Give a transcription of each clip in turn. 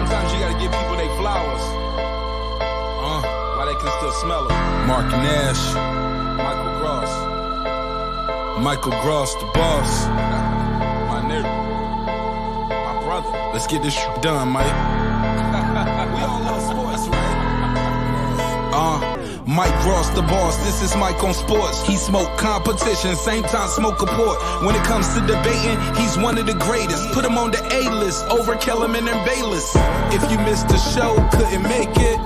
Sometimes you gotta give people their flowers. While they can still smell it. Mark Nash. Michael Gross. Michael Gross, the boss. My nigga. My brother. Let's get this done, Mike. We all love sports, right? Mike Ross, the boss, this is Mike on sports. He smoke competition, same time smoke a port. When it comes to debating, he's one of the greatest. Put him on the A-list, over Kellerman and Bayless. If you missed the show, couldn't make it,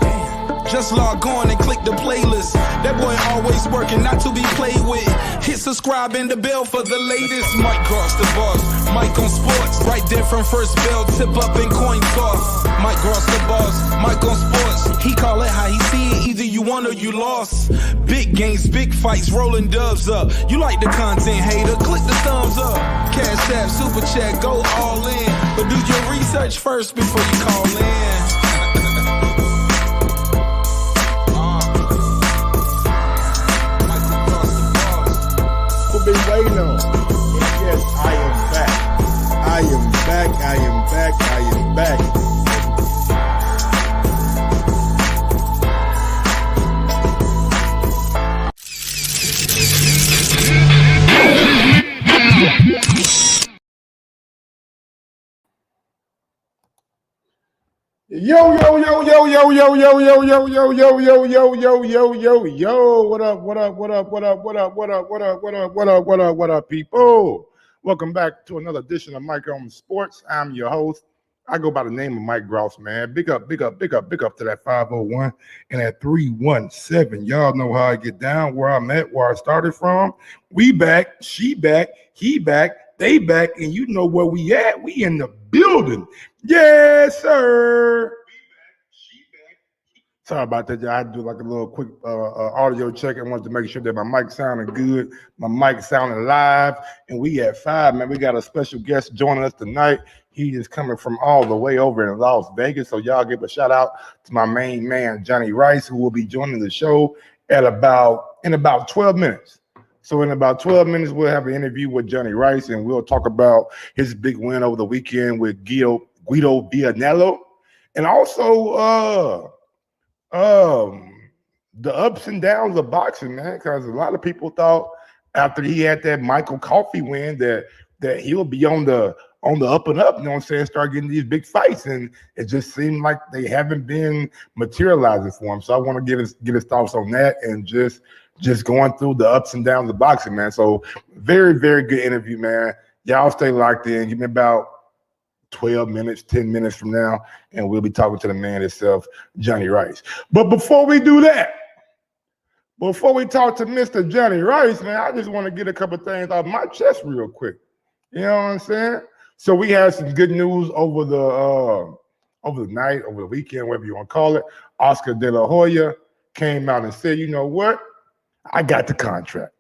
just log on and click the playlist. That boy always working, not to be played with. Hit subscribe and the bell for the latest. Mike Ross, the boss, Mike on sports. Right there from first bell, tip up and coin toss. Mike Ross, the boss, Mike on sports. He call it how he see it, either you won or you lost. Big games, big fights, rolling dubs up. You like the content, hater, click the thumbs up. Cash app, super chat, go all in. But do your research first before you call in. Been waiting on. Yes, I am back. I am back. I am back. I am back. Yo, yo, yo, yo, yo, yo, yo, yo, yo, yo, yo, yo, yo, yo, yo, yo, yo. What up, what up, what up, what up, what up, what up, what up, what up, what up, what up, what up, people? Welcome back to another edition of Mike on Sports. I'm your host. I go by the name of Mike Gross, man. Big up, big up, big up, big up to that 501 and that 317. Y'all know how I get down, where I'm at, where I started from. We back, she back, he back, they back, and you know where we at. We in the building. Yes, sir. Sorry about that. I had to do like a little quick audio check. I wanted to make sure that my mic sounded good. My mic sounded live. And we at 5, man. We got a special guest joining us tonight. He is coming from all the way over in Las Vegas. So y'all give a shout out to my main man, Johnnie Rice, who will be joining the show in about 12 minutes. So in about 12 minutes, we'll have an interview with Johnnie Rice, and we'll talk about his big win over the weekend with Guido Vianello. And also the ups and downs of boxing, man, because a lot of people thought after he had that Michael Coffey win that he'll be on the up and up, you know what I'm saying, start getting these big fights, and it just seemed like they haven't been materializing for him. So I want to get his thoughts on that and just going through the ups and downs of boxing, man. So very, very good interview, man. Y'all stay locked in. Give me about 12 minutes, 10 minutes from now, and we'll be talking to the man himself, Johnnie Rice. But before we do that, before we talk to Mr. Johnnie Rice, man, I just want to get a couple things off my chest real quick. You know what I'm saying? So we had some good news over the night, over the weekend, whatever you want to call it. Oscar De La Hoya came out and said, you know what? I got the contract.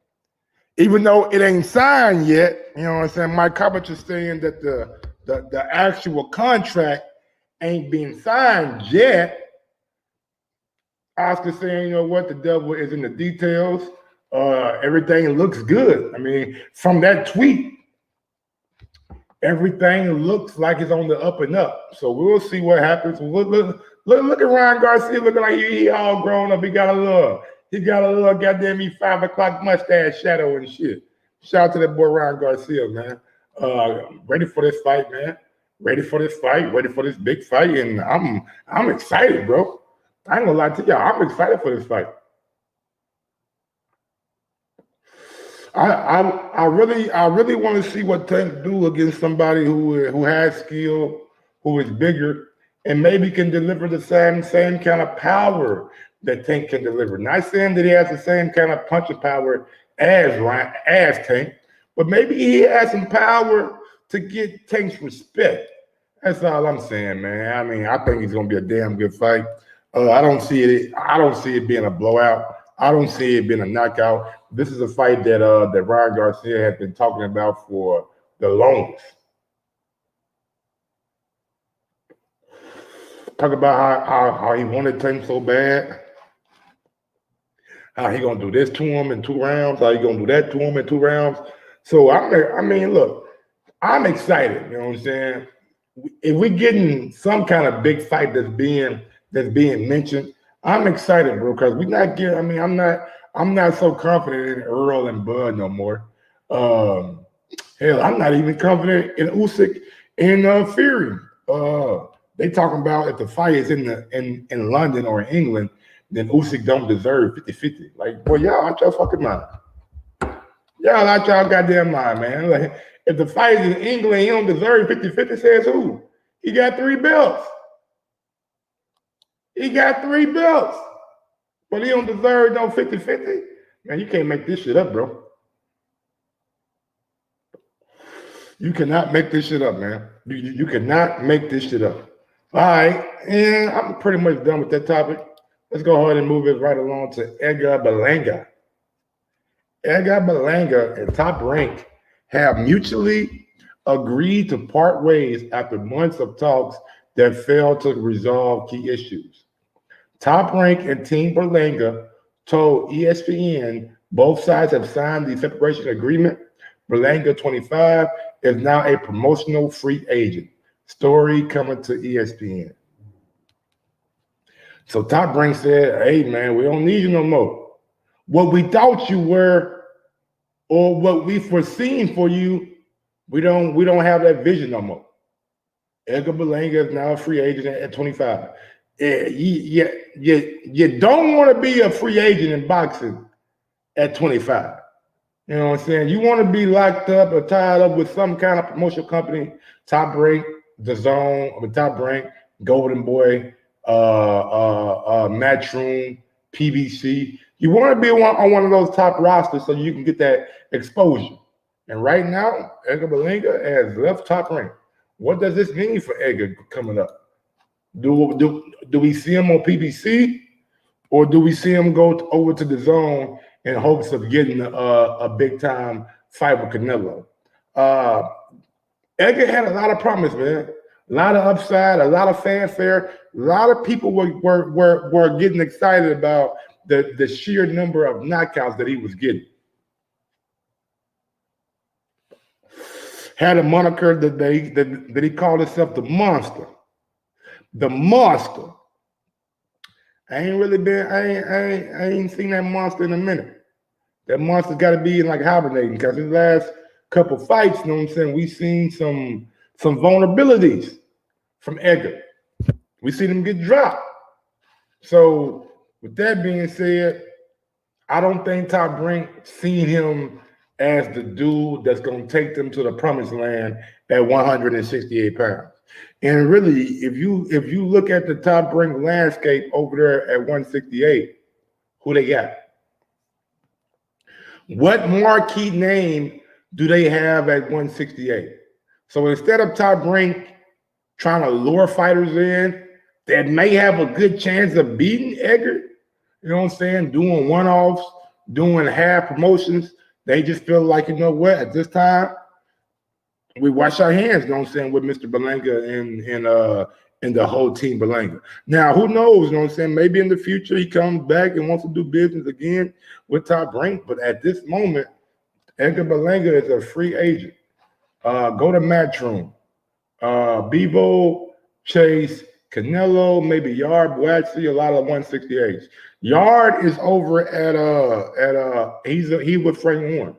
Even though it ain't signed yet, you know what I'm saying? Mike Carpenter's saying that the actual contract ain't being signed yet. Oscar saying, you know what? The devil is in the details. Everything looks good. I mean, from that tweet, everything looks like it's on the up and up. So we'll see what happens. Look at Ryan Garcia looking like he all grown up. He got a little goddamn 5 o'clock mustache shadow and shit. Shout out to that boy Ryan Garcia, man. Ready for this fight, man. Ready for this fight. Ready for this big fight, and I'm excited, bro. I ain't gonna lie to y'all. I'm excited for this fight. I really want to see what Tank do against somebody who has skill, who is bigger, and maybe can deliver the same kind of power that Tank can deliver. Not saying that he has the same kind of punching power as Tank, but maybe he has some power to get Tank's respect. That's all I'm saying, man. I mean, I think it's gonna be a damn good fight. I don't see it being a blowout. I don't see it being a knockout. This is a fight that Ryan Garcia has been talking about for the longest. Talk about how he wanted Tank so bad. How he gonna do this to him in 2 rounds? How he gonna do that to him in 2 rounds? So I mean, look, I'm excited. You know what I'm saying? if we're getting some kind of big fight that's being mentioned, I'm excited, bro, because we're not getting. I mean, I'm not so confident in Earl and Bud no more. Um, Hell, I'm not even confident in Usyk and Fury. They talking about if the fight is in London or in England, then Usyk don't deserve 50-50. Like, boy, y'all out your fucking mind. Y'all out y'all goddamn mind, man. Like, if the fight is in England, he don't deserve 50-50, says who? He got 3 belts. He got 3 belts. But he don't deserve no 50-50. Man, you can't make this shit up, bro. You cannot make this shit up, man. You cannot make this shit up. All right, and I'm pretty much done with that topic. Let's go ahead and move it right along to Edgar Berlanga. Edgar Berlanga and Top Rank have mutually agreed to part ways after months of talks that failed to resolve key issues. Top Rank and Team Berlanga told ESPN both sides have signed the separation agreement. Berlanga, 25, is now a promotional free agent. Story coming to ESPN. So Top Rank said, hey, man, we don't need you no more. What we thought you were or what we foreseen for you, we don't have that vision no more. Edgar Berlanga is now a free agent at 25. You don't want to be a free agent in boxing at 25. You know what I'm saying? You want to be locked up or tied up with some kind of promotional company, Top Rank, The Zone, Top Rank, Golden Boy, Matchroom, PBC. You want to be on one of those top rosters so you can get that exposure. And right now, Edgar Berlanga has left Top Rank. What does this mean for Edgar coming up? Do we see him on PBC, or do we see him go over to The Zone in hopes of getting a big time fight with Canelo? Edgar had a lot of promise, man. A lot of upside, a lot of fanfare. A lot of people were getting excited about the sheer number of knockouts that he was getting. Had a moniker that he called himself the Monster. The Monster. I ain't seen that monster in a minute. That monster's got to be like hibernating, because his last couple fights, you know what I'm saying, we seen some vulnerabilities from Edgar. We seen him get dropped. So with that being said, I don't think Top Rank seen him as the dude that's going to take them to the promised land at 168 pounds. And really, if you look at the Top Rank landscape over there at 168, who they got? What marquee name do they have at 168? So instead of Top Rank trying to lure fighters in that may have a good chance of beating Edgar, you know what I'm saying, doing one-offs, doing half promotions, they just feel like, you know what, at this time, we wash our hands, you know what I'm saying, with Mr. Berlanga and the whole team Berlanga. Now, who knows, you know what I'm saying, maybe in the future he comes back and wants to do business again with Top Rank, but at this moment, Edgar Berlanga is a free agent. Go to Matchroom. Bevo, Chase, Canelo, maybe Yard, Buatsi, a lot of 168s. Yard is over at he's with Frank Warren.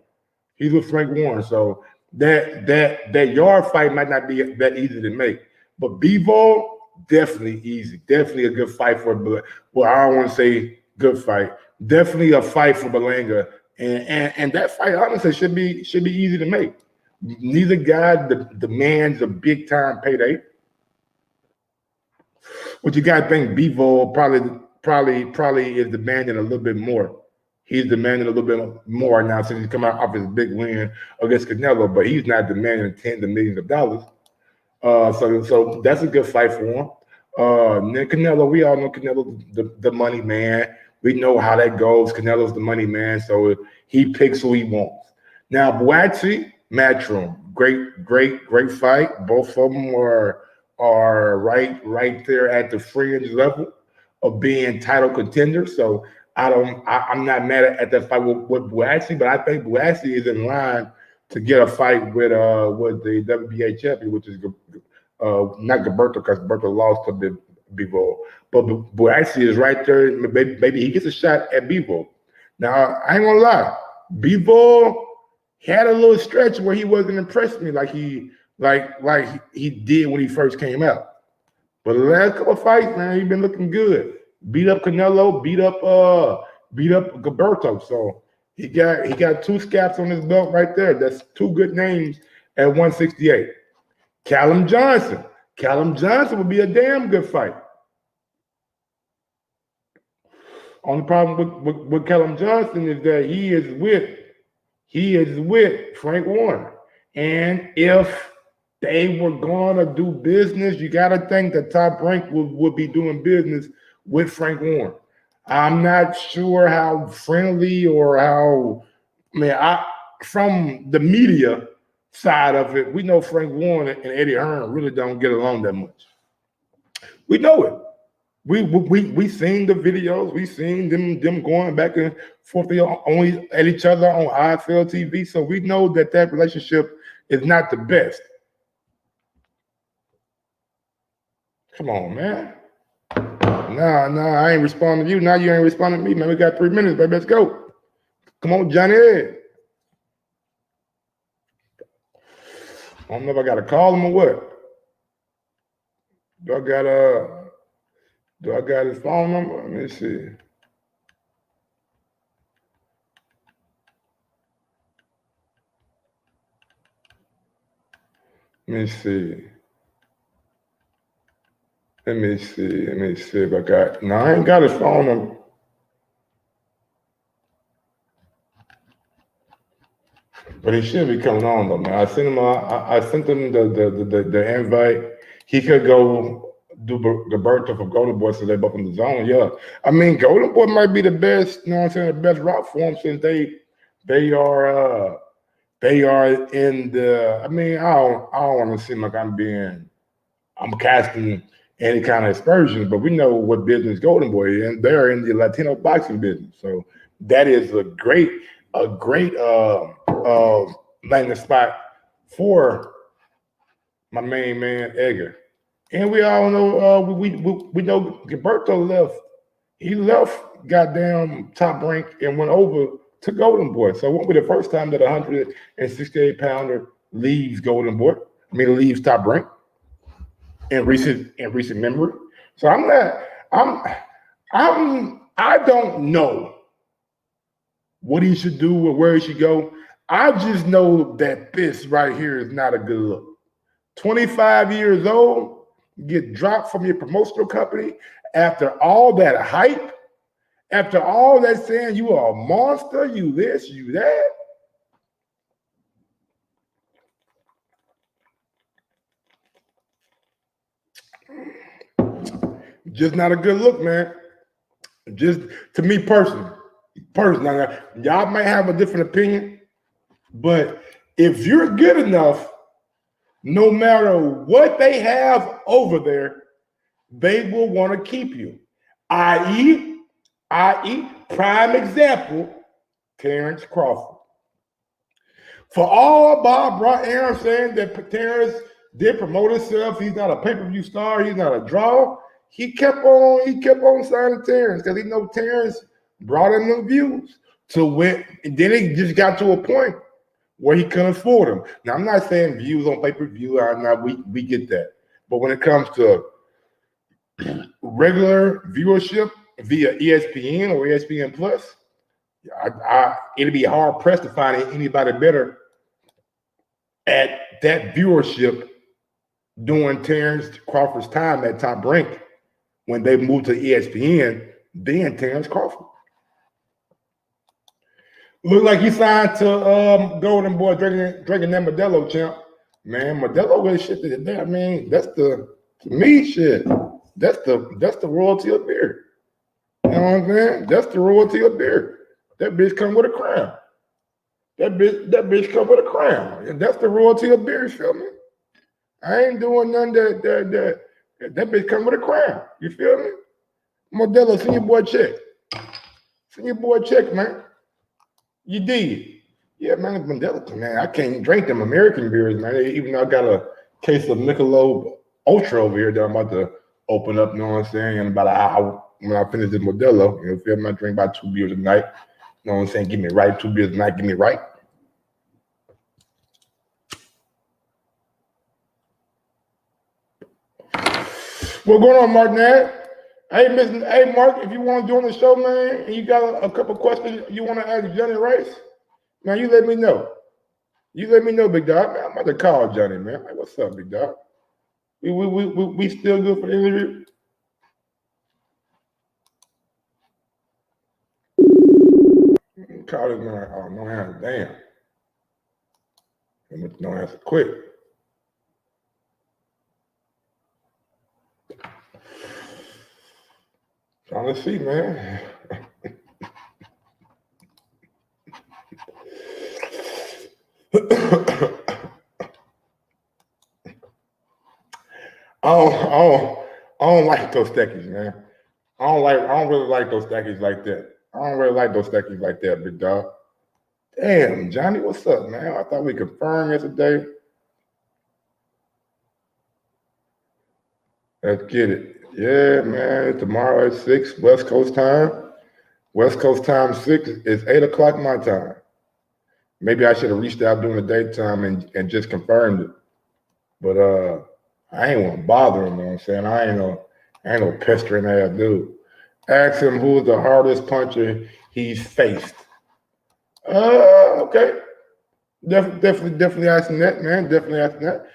He's with Frank Warren. So that Yard fight might not be that easy to make. But Bevo, definitely easy. Definitely a good fight for, well, I don't want to say good fight. Definitely a fight for Berlanga. And that fight, honestly, should be easy to make. Neither guy demands a big time payday. What you got to think, Bevo probably is demanding a little bit more. He's demanding a little bit more now since he's come out off his big win against Canelo, but he's not demanding tens of millions of dollars. So that's a good fight for him. Then Canelo, we all know Canelo, the money man. We know how that goes. Canelo's the money man, so he picks who he wants. Now, Buatsi, Matchroom, great fight. Both of them are right there at the fringe level of being title contenders. So I'm not mad at that fight with Buatsi, but I think Buatsi is in line to get a fight with the WBA champion, which is not Gilberto, because Gilberto lost to Bivol, but Boaxi is right there. Maybe he gets a shot at Bivol. Now I ain't gonna lie, Bivol had a little stretch where he wasn't impressing me like he did when he first came out. But the last couple of fights, man, he's been looking good. Beat up Canelo, beat up Gilberto. So he got 2 scaps on his belt right there. That's 2 good names at 168. Callum Johnson. Callum Johnson would be a damn good fight. Only problem with Callum Johnson is that he is with Frank Warner. And if they were gonna do business, you gotta think that Top Rank would be doing business with Frank Warren. I'm not sure how friendly or how, from the media side of it, we know Frank Warren and Eddie Hearn really don't get along that much. We know it. We seen the videos, we seen them going back and forth only at each other on IFL TV, so we know that relationship is not the best. Come on, man. Nah, I ain't responding to you. Now you ain't responding to me, man. We got 3 minutes, baby. Let's go. Come on, Johnnie. I don't know if I got to call him or what. Do I got his phone number? Let me see. Let me see if I got. No, I ain't got his phone number. But he should be coming on though, man. I sent him the invite. He could go do Gilberto for Golden Boy, so they're both in the zone. Yeah, I mean Golden Boy might be the best. You know what I'm saying? The best route for him since they are in the. I mean, I don't want to seem like I'm casting any kind of aspersions, but we know what business Golden Boy is, and they're in the Latino boxing business. So that is a great landing spot for my main man Edgar. And we all know we know Gilberto left. He left goddamn Top Rank and went over to Golden Boy. So it won't be the first time that a 168-pounder leaves Golden Boy. Leaves Top Rank in recent memory. So I don't know what he should do or where he should go. I just know that this right here is not a good look. 25 years old, get dropped from your promotional company after all that hype, after all that saying you are a monster, you this, you that. Just not a good look, man. Just to me personally. Y'all might have a different opinion, but if you're good enough, no matter what they have over there, they will want to keep you. I.e., prime example, Terrence Crawford. For all Bob brought Aaron saying that Terrence did promote himself, he's not a pay-per-view star, he's not a draw. He kept on signing Terrence because he know Terrence brought in the views to win. And then it just got to a point where he couldn't afford them. Now, I'm not saying views on pay-per-view, we get that. But when it comes to regular viewership via ESPN or ESPN Plus, it'd be hard pressed to find anybody better at that viewership during Terrence Crawford's time at Top Rank when they moved to ESPN than Terrence Crawford. Look like he signed to Golden Boy, drinking that Modelo, champ. Man, Modelo really shit to that. I mean, that's the shit. That's the royalty of beer. You know what I'm saying? That's the royalty of beer. That bitch come with a crown. That bitch come with a crown. And that's the royalty of beer, you feel me? I ain't doing none that bitch come with a crown. You feel me? Modelo, send your boy check. Send your boy check, man. You did. Yeah, man, Modelo, man. I can't drink them American beers, man. Even though I got a case of Michelob Ultra over here that I'm about to open up, you know what I'm saying, in about an hour when I finish this Modelo. You know, feel me? I drink about 2 beers a night. You know what I'm saying? Give me right, 2 beers a night, give me right. What's going on, Mark? Hey, Mark, if you want to join the show, man, and you got a couple questions you want to ask Johnnie Rice, man, you let me know. You let me know, big dog. Man, I'm about to call Johnnie, man. Like, what's up, big dog? We still good for the interview? Call this man. Oh, no answer. Damn. No answer quick. Trying to see, man. I don't like those stackies, man. I don't really like those stackies like that. I don't really like those stackies like that, big dog. Damn, Johnny, what's up, man? I thought we confirmed yesterday. Let's get it. Yeah, man. Tomorrow at 6 West Coast time. West Coast time 6 is 8 o'clock my time. Maybe I should have reached out during the daytime and just confirmed it. But I ain't want to bother him, you know what I'm saying? I ain't no pestering ass dude. Ask him who's the hardest puncher he's faced. Okay. Definitely asking that, man. Definitely asking that.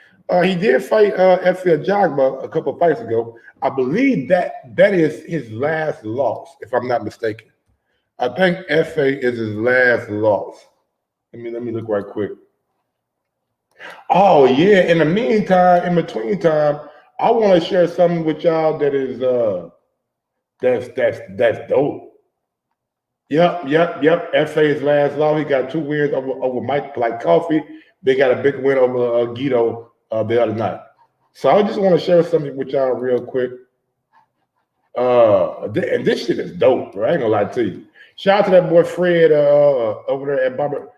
He did fight F.L. Jagba a couple of fights ago. I believe that is his last loss, if I'm not mistaken. I think F.A. is his last loss. Let me look right quick. Oh yeah. In the meantime, in between time, I want to share something with y'all that is that's dope. Yep. FA's last loss. He got 2 wins over Mike Like Coffee. They got a big win over Guido the other night. So I just want to share something with y'all real quick. And this shit is dope, bro. I ain't gonna lie to you. Shout out to that boy Fred over there at Barber.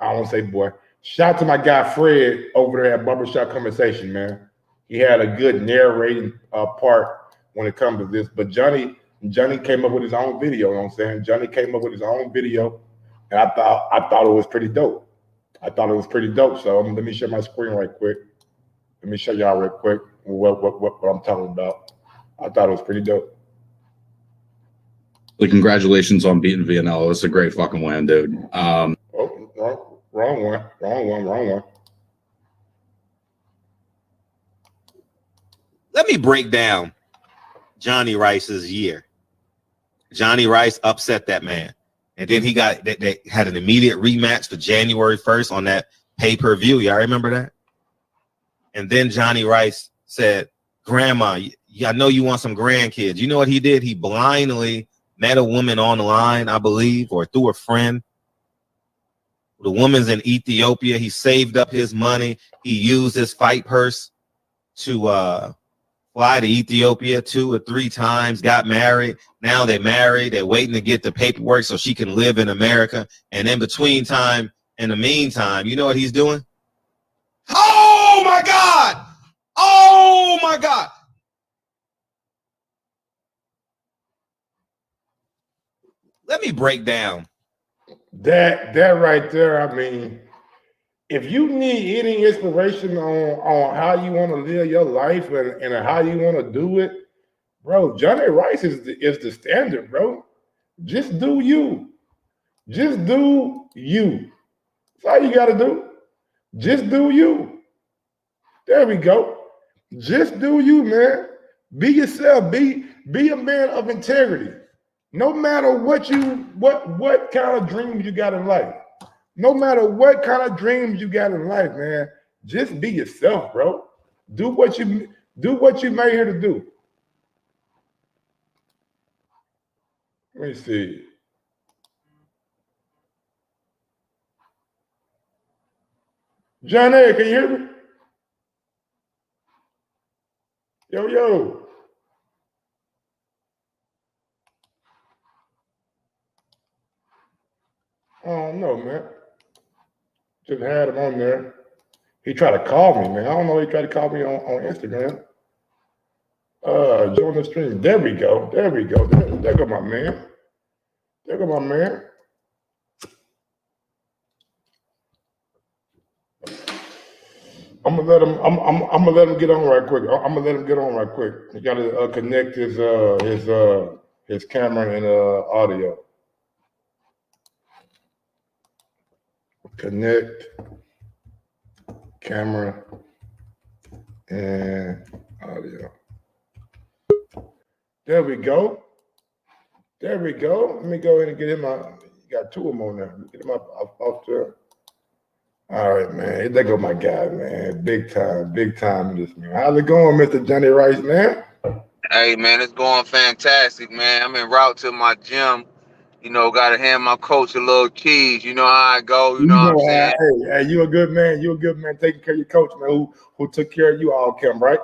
I don't want to say boy. Shout out to my guy Fred over there at Barbershop Conversation, man. He had a good narrating part when it comes to this. But Johnny came up with his own video, you know what I'm saying? Johnny came up with his own video, and I thought it was pretty dope. So let me share my screen right quick. Let me show y'all real quick what I'm talking about. I thought it was pretty dope. Well, congratulations on beating Vianello. It's a great fucking win, dude. Wrong one. Let me break down Johnnie Rice's year. Johnnie Rice upset that man. And then he they had an immediate rematch for January 1st on that pay-per-view. Y'all remember that? And then Johnnie Rice said, Grandma, I know you want some grandkids. You know what he did? He blindly met a woman online, I believe, or through a friend. The woman's in Ethiopia. He saved up his money. He used his fight purse to fly to Ethiopia 2 or 3 times, got married. Now they're married. They're waiting to get the paperwork so she can live in America. And in the meantime, you know what he's doing? Oh my God! Oh my God! Let me break down. That right there, I mean, if you need any inspiration on how you want to live your life and how you want to do it, bro, Johnnie Rice is the standard, bro. Just do you. Just do you. That's all you got to do. Just do you. There we go. Just do you, man. Be yourself. Be a man of integrity. No matter what kind of dreams you got in life. No matter what kind of dreams you got in life, man, just be yourself, bro. Do what you made here to do. Let me see. Johnnie, can you hear me? Yo. I don't know, man. Just had him on there. He tried to call me, man. I don't know. He tried to call me on Instagram. Join the stream. There we go. There we go. There go my man. There go my man. I'm gonna let him. I'm gonna let him get on right quick. I'm gonna let him get on right quick. He got to connect his camera and audio. Connect camera and audio. There we go. There we go. Let me go ahead and get him out. You got two of them on there. Get him up off there. All right, man. There go my guy, man. Big time in this, man. How's it going, Mr. Johnnie Rice, man? Hey, man, it's going fantastic, man. I'm en route to my gym. You know, got to hand my coach a little keys. You know how I go. You know what I'm saying? Hey, you a good man. You a good man taking care of your coach, man, who took care of you all camp, right?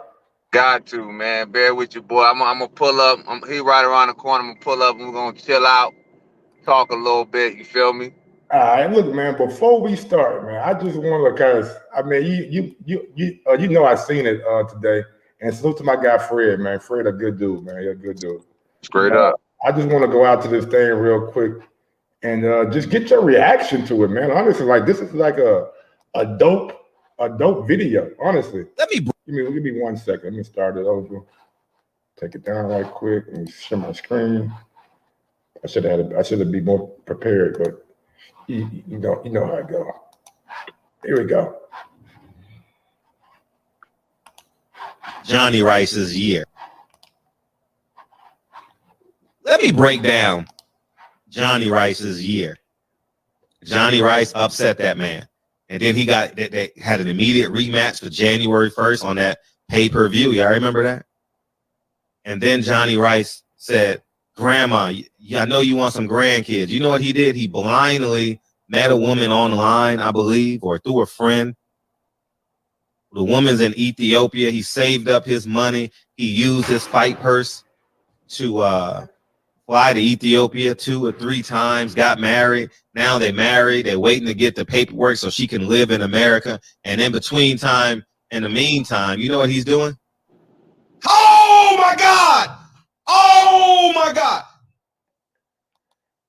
Got to, man. Bear with your boy. I'm going to pull up. He right around the corner. I'm going to pull up and we're going to chill out, talk a little bit. You feel me? All right, look, man. Before we start, man, I just want to, cause I mean, you know, I seen it today, and salute to my guy Fred, man. Fred, a good dude, man. He's a good dude. Straight up. I just want to go out to this thing real quick and just get your reaction to it, man. Honestly, like this is like a dope video. Honestly, give me 1 second. Let me start it over. Take it down right quick and share my screen. I should have been more prepared, but. You know how I go. Here we go. Johnnie Rice's year. Let me break down Johnnie Rice's year. Johnnie Rice upset that man. And then he they had an immediate rematch for January 1st on that pay-per-view. Y'all remember that? And then Johnnie Rice said, Grandma, I know you want some grandkids. You know what he did? He blindly met a woman online, I believe, or through a friend. The woman's in Ethiopia. He saved up his money. He used his fight purse to fly to Ethiopia 2 or 3 times, got married. Now they're married. They're waiting to get the paperwork so she can live in America. And in the meantime, you know what he's doing? Oh, my God! Oh, my God!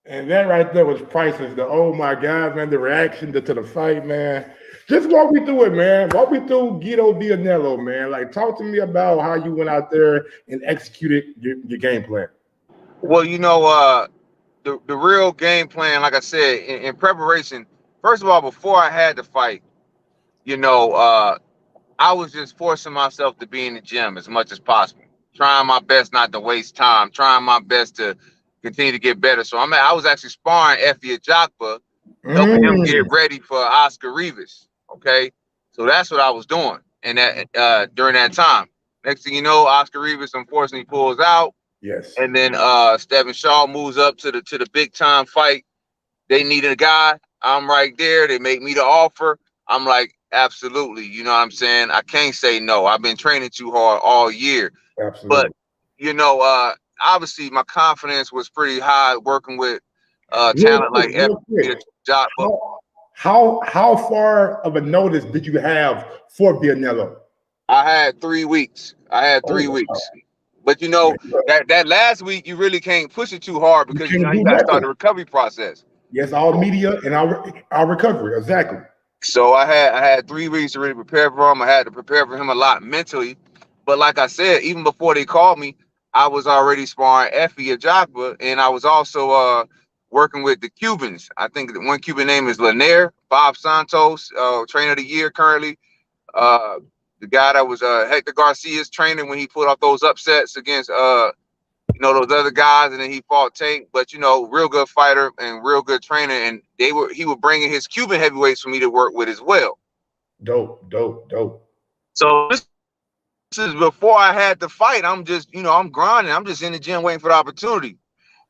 And that right there was priceless. The oh my God, man, the reaction to the fight, man. Just walk me through it, man. Walk me through Guido Vianello, man. Like, talk to me about how you went out there and executed your game plan. Well, you know, the real game plan, like I said, in preparation, first of all, before I had the fight, you know, I was just forcing myself to be in the gym as much as possible, trying my best not to waste time, trying my best to continue to get better. So I was actually sparring Effie Ajagba, helping him get ready for Oscar Rivas. Okay, so that's what I was doing, and that during that time. Next thing you know, Oscar Rivas unfortunately pulls out. Yes. And then Stephen Shaw moves up to the big time fight. They needed a guy. I'm right there. They make me the offer. I'm like, absolutely. You know what I'm saying? I can't say no. I've been training too hard all year. Absolutely. But you know, obviously my confidence was pretty high working with talent like Effie. How far of a notice did you have for Vianello? I had 3 weeks. Weeks. But you know, that last week you really can't push it too hard because you got to start the recovery process. Yes, our media and our recovery, exactly. So I had 3 weeks to really prepare for him. I had to prepare for him a lot mentally. But like I said, even before they called me, I was already sparring Effie Ajagba, and I was also working with the Cubans. I think the one Cuban name is Lanier, Bob Santos, trainer of the year currently. The guy that was Hector Garcia's trainer when he put off those upsets against you know, those other guys, and then he fought Tank. But you know, real good fighter and real good trainer, and he was bringing his Cuban heavyweights for me to work with as well. Dope. So this is before I had the fight. I'm just, you know, I'm grinding. I'm just in the gym waiting for the opportunity.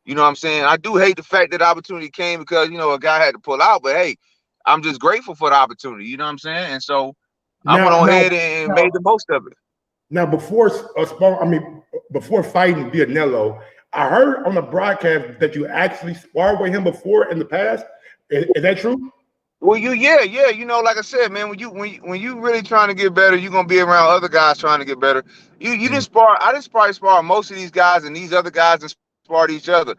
You know what I'm saying? I do hate the fact that the opportunity came because, you know, a guy had to pull out, but hey, I'm just grateful for the opportunity. You know what I'm saying? And so I went on ahead and made the most of it. Now, before fighting Vianello, I heard on the broadcast that you actually sparred with him before in the past. Is that true? Well, yeah. Like I said, man, when you really trying to get better, you're gonna be around other guys trying to get better. You didn't spar. I didn't probably spar most of these guys, and these other guys didn't spar each other.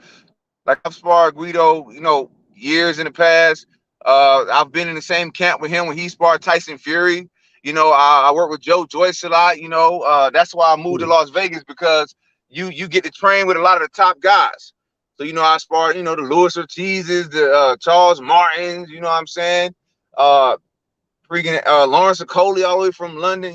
Like I've sparred Guido, years in the past. I've been in the same camp with him when he sparred Tyson Fury. I work with Joe Joyce a lot. That's why I moved to Las Vegas, because you get to train with a lot of the top guys. So I sparred, the Luis Ortiz's, the Charles Martins. You know what I'm saying? Freaking Lawrence Okoli all the way from London.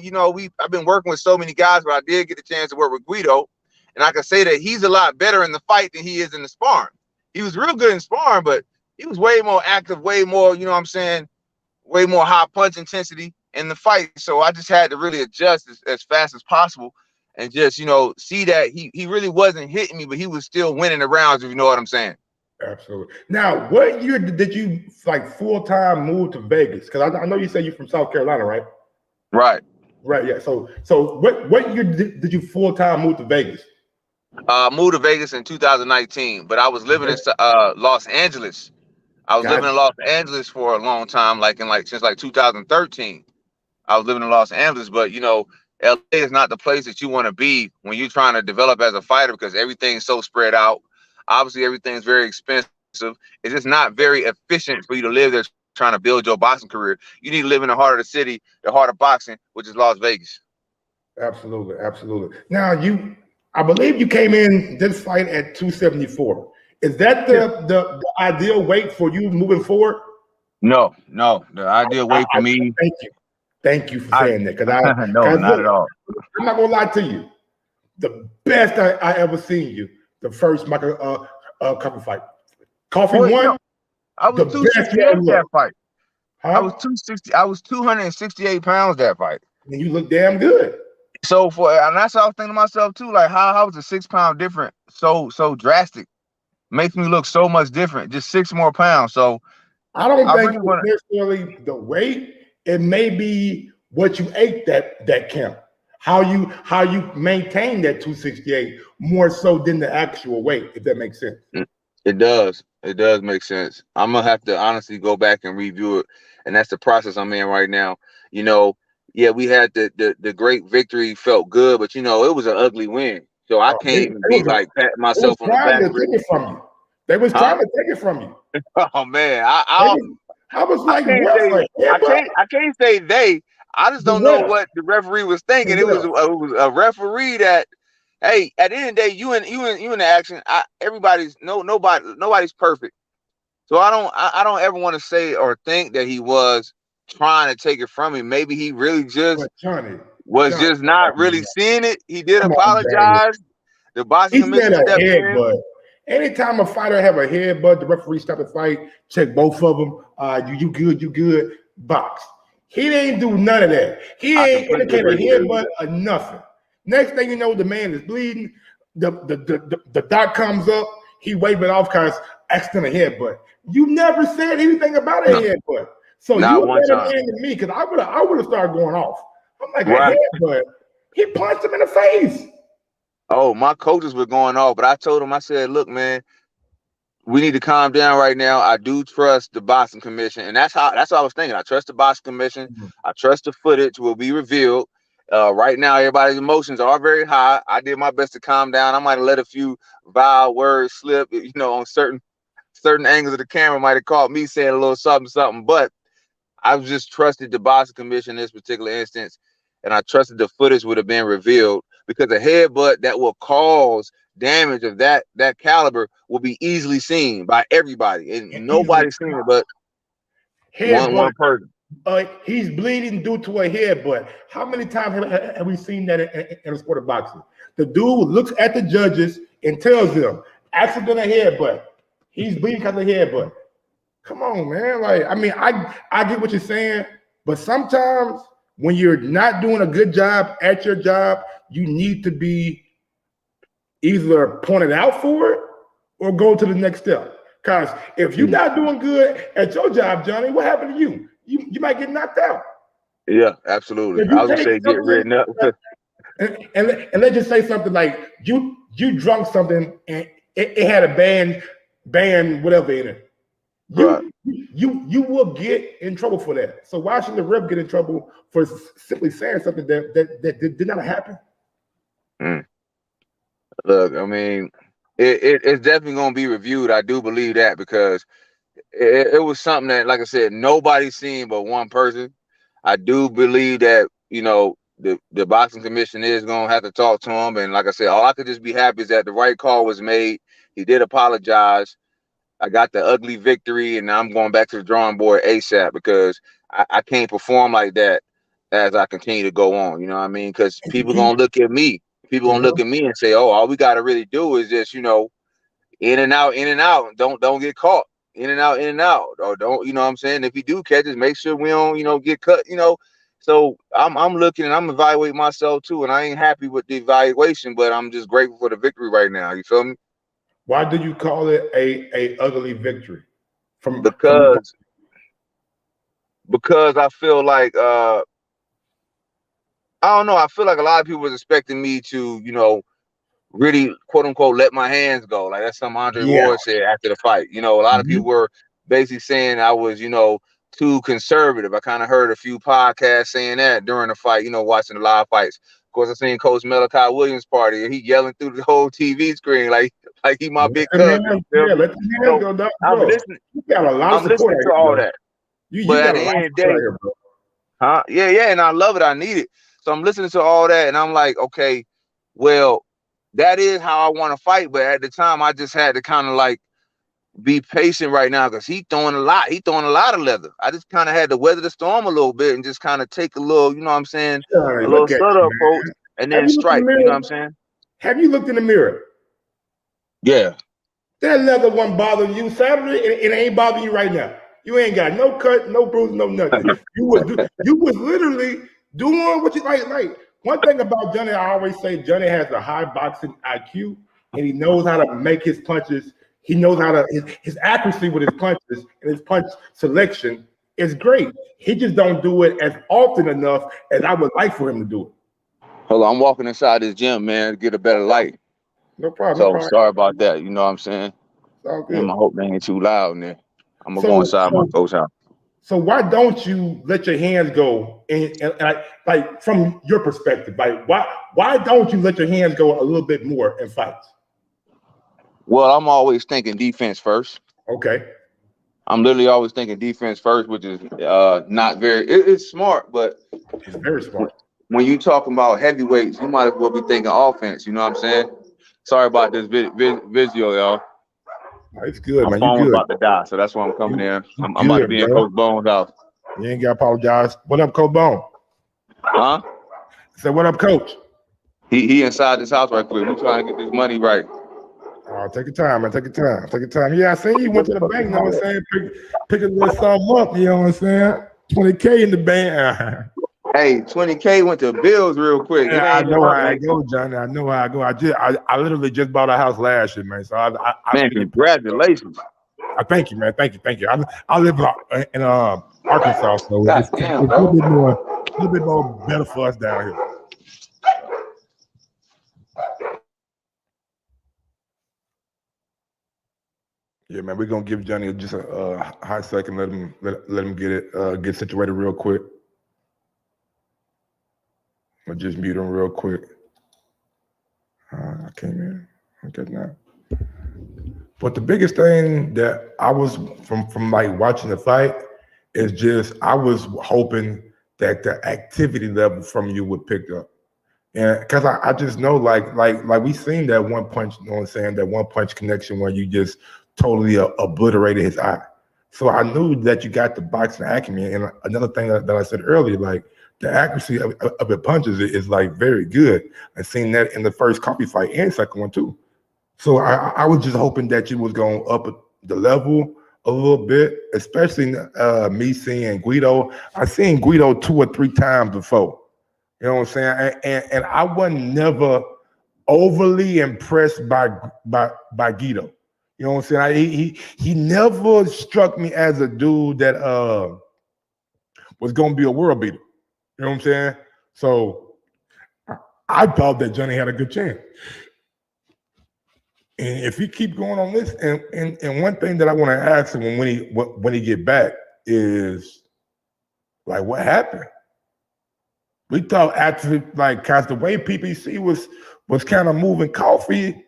I've been working with so many guys, but I did get the chance to work with Guido, and I can say that he's a lot better in the fight than he is in the sparring. He was real good in sparring, but he was way more active, way more, way more high punch intensity in the fight. So I just had to really adjust as fast as possible and just, see that he really wasn't hitting me, but he was still winning the rounds, if you know what I'm saying. Absolutely. Now, what year did you full-time move to Vegas? Because I know you said you're from South Carolina, right? Right. Right. Yeah. So what year did you full-time move to Vegas? Moved to Vegas in 2019, but I was living in Los Angeles. I was living in Los Angeles for a long time, since 2013. I was living in Los Angeles, but LA is not the place that you want to be when you're trying to develop as a fighter, because everything's so spread out. Obviously, everything's very expensive. It's just not very efficient for you to live there trying to build your boxing career. You need to live in the heart of the city, the heart of boxing, which is Las Vegas. Absolutely, absolutely. Now I believe you came in this fight at 274. Is that the ideal weight for you moving forward? No. The ideal weight for me. Thank you for saying that. Because no, not at all. I'm not gonna lie to you. The best I ever seen you, the first Michael Coffey fight. Coffey won. I was 268 that fight. Huh? I was 268 pounds that fight. And you look damn good. So and that's what I was thinking to myself too, like how was a 6 pound different so drastic? Makes me look so much different, just 6 more pounds. So I don't think it's necessarily the weight. It may be what you ate that camp, how you maintain that 268 more so than the actual weight, if that makes sense. It does make sense. I'm gonna have to honestly go back and review it, and that's the process I'm in right now. Yeah, we had the great victory, felt good, but it was an ugly win. So I can't be like patting myself on the back. They was trying to take it from you. Oh man, I was like, I can't say they. I just don't know what the referee was thinking. It was a referee that, hey, at the end of the day, you in the action. Nobody's perfect. So I don't ever want to say or think that he was trying to take it from him. Maybe he really just was just not really seeing it. He did apologize. The boxing commission stepped in. Anytime a fighter have a headbutt, the referee stop the fight, check both of them. You good, box. He didn't do none of that. He ain't indicate a headbutt or nothing. Next thing you know, the man is bleeding. The doc comes up, he waved it off because accidental headbutt. You never said anything about a headbutt. So you were better than me, because I would have started going off. I'm like, a headbutt. He punched him in the face. Oh, my coaches were going off, but I told him, I said, look, man, we need to calm down right now. I do trust the boxing commission. And that's what I was thinking. I trust the boxing commission. Mm-hmm. I trust the footage will be revealed. Right now, everybody's emotions are very high. I did my best to calm down. I might have let a few vile words slip, on certain angles of the camera might have caught me saying a little something, but I just trusted the boxing commission in this particular instance. And I trusted the footage would have been revealed, because a headbutt that will cause damage of that caliber will be easily seen by everybody, and nobody's seen it but one person. He's bleeding due to a headbutt. How many times have we seen that in the sport of boxing? The dude looks at the judges and tells them, accidental headbutt. He's bleeding because of headbutt. Come on, man. I get what you're saying, but sometimes when you're not doing a good job at your job, you need to be either pointed out for it or go to the next step. Because if you're not doing good at your job, Johnny, what happened to you? You might get knocked out. Yeah, absolutly. I was gonna say get written up. and let's just say something like you drunk something and it had a band whatever in it. You will get in trouble for that. So why should the ref get in trouble for simply saying something that did not happen? Look, I mean, it's definitely going to be reviewed. I do believe that because it was something that, like I said, nobody's seen but one person. I do believe that, you know, the boxing commission is going to have to talk to him. And like I said, all I could just be happy is that the right call was made. He did apologize. I got the ugly victory, and now I'm going back to the drawing board ASAP because I can't perform like that as I continue to go on. You know what I mean? Because people going to look at me. People going to look at me and say, oh, all we got to really do is just, you know, in and out, in and out. Don't get caught. In and out, in and out. Or don't, you know what I'm saying? If you do catch us, make sure we don't, you know, get cut, you know. So I'm looking and I'm evaluating myself too. And I ain't happy with the evaluation, but I'm just grateful for the victory right now. You feel me? Why do you call it a ugly victory? Because I feel like I don't know. I feel like a lot of people was expecting me to, you know, really quote unquote let my hands go. Like that's something Andre Ward said after the fight. You know, a lot of people were basically saying I was, you know, too conservative. I kind of heard a few podcasts saying that during the fight, you know, watching the live fights. Of course, I seen Coach Malachi Williams' party and he yelling through the whole TV screen like he my big cousin. Let the hands go down. I'm listening. You got a lot of I'm listening to all that. You But got at the a lot end of of the day, here, bro. huh? Yeah, and I love it. I need it. So I'm listening to all that, and I'm like, okay, well, that is how I want to fight. But at the time, I just had to kind of like be patient right now because he throwing a lot. He throwing a lot of leather. I just kind of had to weather the storm a little bit and just kind of take a little, you know what I'm saying, a little subtle approach and then strike. You know what I'm saying? Have you looked in the mirror? Yeah. That leather wasn't bothering you Saturday, and it ain't bothering you right now. You ain't got no cut, no bruise, no nothing. You was literally doing what you like. One thing about Johnnie, I always say Johnnie has a high boxing IQ, and he knows how to make his punches. He knows how to his accuracy with his punches and his punch selection is great. He just don't do it as often enough as I would like for him to do it. Hold on, I'm walking inside this gym, man, to get a better light. No problem. So no problem. sorry about that. You know what I'm saying? All good. And I hope they ain't too loud in there. I'm gonna go inside my coach house. So why don't you let your hands go? And like from your perspective, like why don't you let your hands go a little bit more in fights? Well, I'm always thinking defense first. Okay. I'm literally always thinking defense first, which is not very. It's smart, but it's very smart. When you talking about heavyweights, you might as well be thinking offense. You know what I'm saying? Sorry about this video, y'all. It's good, man. My phone's about to die, so that's why I'm coming in. I'm about to be in Coach Bone's house. You ain't got to apologize. What up, Coach Bone? Huh? Say, what up, Coach? He inside this house right quick. We're trying to get this money right. Oh, take your time, man. Take your time. Take your time. Yeah, I seen you went to the bank, you know what I'm saying? Pick a little something up, you know what I'm saying? 20K in the bank. Hey, 20K went to bills real quick. Yeah, I know how I go, Johnny. I know how I go. I literally just bought a house last year, man. So man, congratulations. I thank you, man. Thank you. I live in Arkansas, so it's a little bit more better for us down here. Yeah, man, we're gonna give Johnny just a hot second. Let him get situated real quick. I'll just mute him real quick. I came in. Okay, now. But the biggest thing that I was from like watching the fight is just I was hoping that the activity level from you would pick up. And because I just know like we seen that one punch, you know what I'm saying, that one punch connection where you just totally obliterated his eye. So I knew that you got the boxing acumen. And another thing that I said earlier, like the accuracy of the punches is like very good. I seen that in the first coffee fight and second one too. So I was just hoping that you was going to up the level a little bit, especially me seeing Guido. I seen Guido 2 or 3 times before. You know what I'm saying? And I wasn't never overly impressed by Guido. You know what I'm saying? He never struck me as a dude that was going to be a world beater. You know what I'm saying? So I thought that Johnny had a good chance. And if he keep going on this, and one thing that I want to ask him when he get back is like, what happened? We thought actually, like, cause the way PPC was kind of moving Coffee,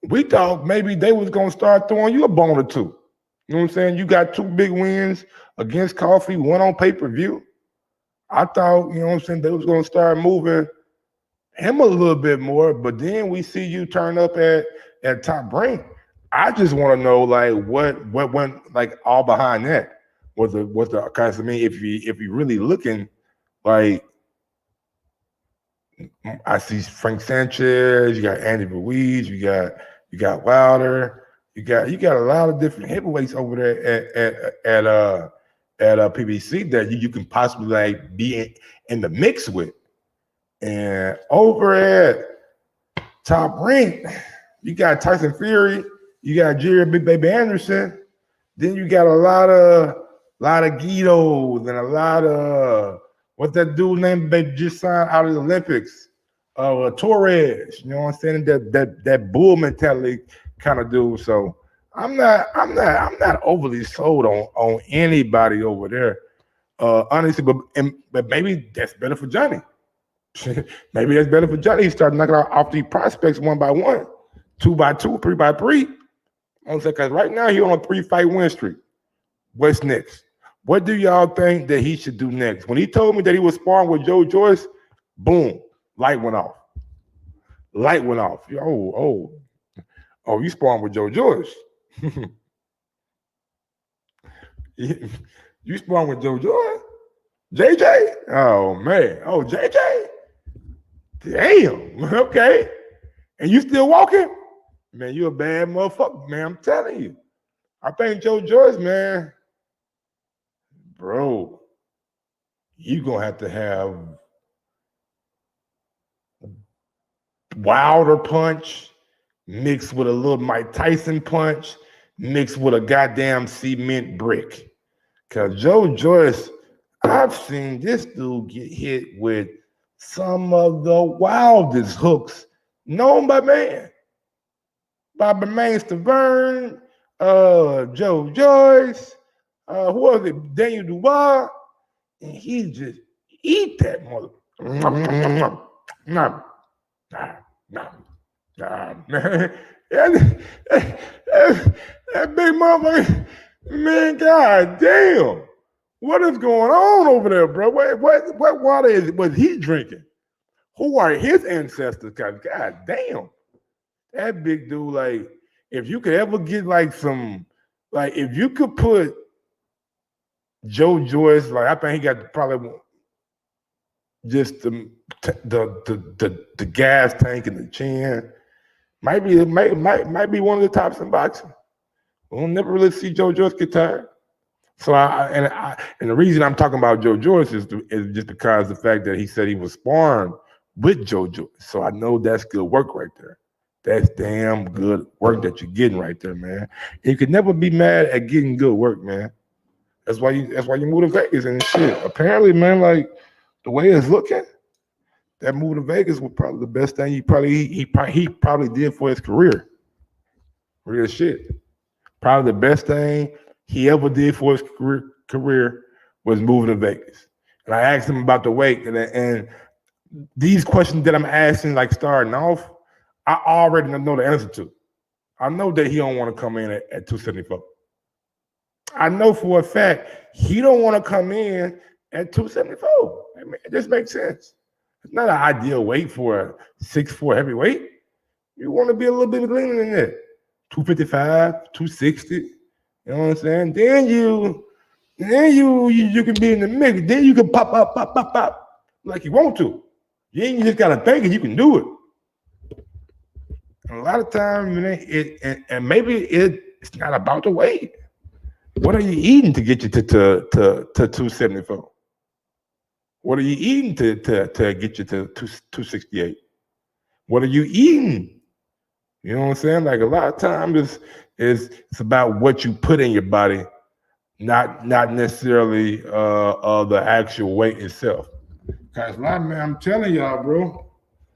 we thought maybe they was gonna start throwing you a bone or two. You know what I'm saying? You got 2 big wins against Coffee, one on pay-per-view. I thought, you know what I'm saying, they was gonna start moving him a little bit more, but then we see you turn up at Top Rank. I just want to know, like, what went like all behind that. Was the because I mean, if you really looking, like, I see Frank Sanchez, you got Andy Ruiz, you got Wilder, you got a lot of different heavyweights over there at PBC that you can possibly like be in the mix with. And over at Top Rank, you got Tyson Fury, you got Jerry Big Baby Anderson, then you got a lot of Guidos and a lot of what's that dude named they just signed out of the Olympics? Torres, you know what I'm saying? That bull mentality kind of dude. So I'm not overly sold on anybody over there. Honestly, but maybe that's better for Johnny. Maybe that's better for Johnny. He started knocking out off these prospects one by one, 2 by 2, 3 by 3. I'm saying, because right now he's on a 3-fight win streak. What's next? What do y'all think that he should do next? When he told me that he was sparring with Joe Joyce, boom, light went off. Light went off. Oh, you sparring with Joe Joyce. You sparring with Joe Joyce? JJ? Oh, man. Oh, JJ? Damn. Okay. And you still walking? Man, you a bad motherfucker, man. I'm telling you. I think Joe Joyce, man, bro, you going to have Wilder punch mixed with a little Mike Tyson punch mixed with a goddamn cement brick. Because Joe Joyce, I've seen this dude get hit with some of the wildest hooks known by man. Bobby Main Stavern, Joe Joyce, who was it? Daniel Dubois. And he just eat that mother. Nah, man. That big motherfucker, man, god damn. What is going on over there, bro? What water was he drinking? Who are his ancestors? God damn. That big dude, like, if you could ever get like some, like, if you could put Joe Joyce, like, I think he got probably just the gas tank in the chin. Might be one of the tops in boxing. We'll never really see Joe Joyce get tired. So and the reason I'm talking about Joe Joyce is just because of the fact that he said he was sparring with Joe Joyce. So I know that's good work right there. That's damn good work that you're getting right there, man. You could never be mad at getting good work, man. That's why you move to Vegas and shit. Apparently, man, like the way it's looking, that move to Vegas was probably the best thing he probably did for his career. Real shit. Probably the best thing he ever did for his career was moving to Vegas. And I asked him about the weight, and these questions that I'm asking, like starting off, I already know the answer to. I know that he don't want to come in at 274. I know for a fact he don't want to come in at 274. I mean, it just makes sense. It's not an ideal weight for a 6'4" heavyweight. You want to be a little bit leaner than that. 255, 260. You know what I'm saying? Then you can be in the mix. Then you can pop like you want to. You just gotta think and you can do it. And a lot of times, and maybe it's not about the weight. What are you eating to get you to 274? What are you eating to get you to 268? What are you eating? You know what I'm saying? Like a lot of times it's about what you put in your body, not necessarily the actual weight itself. Cause a lot, man, I'm telling y'all, bro.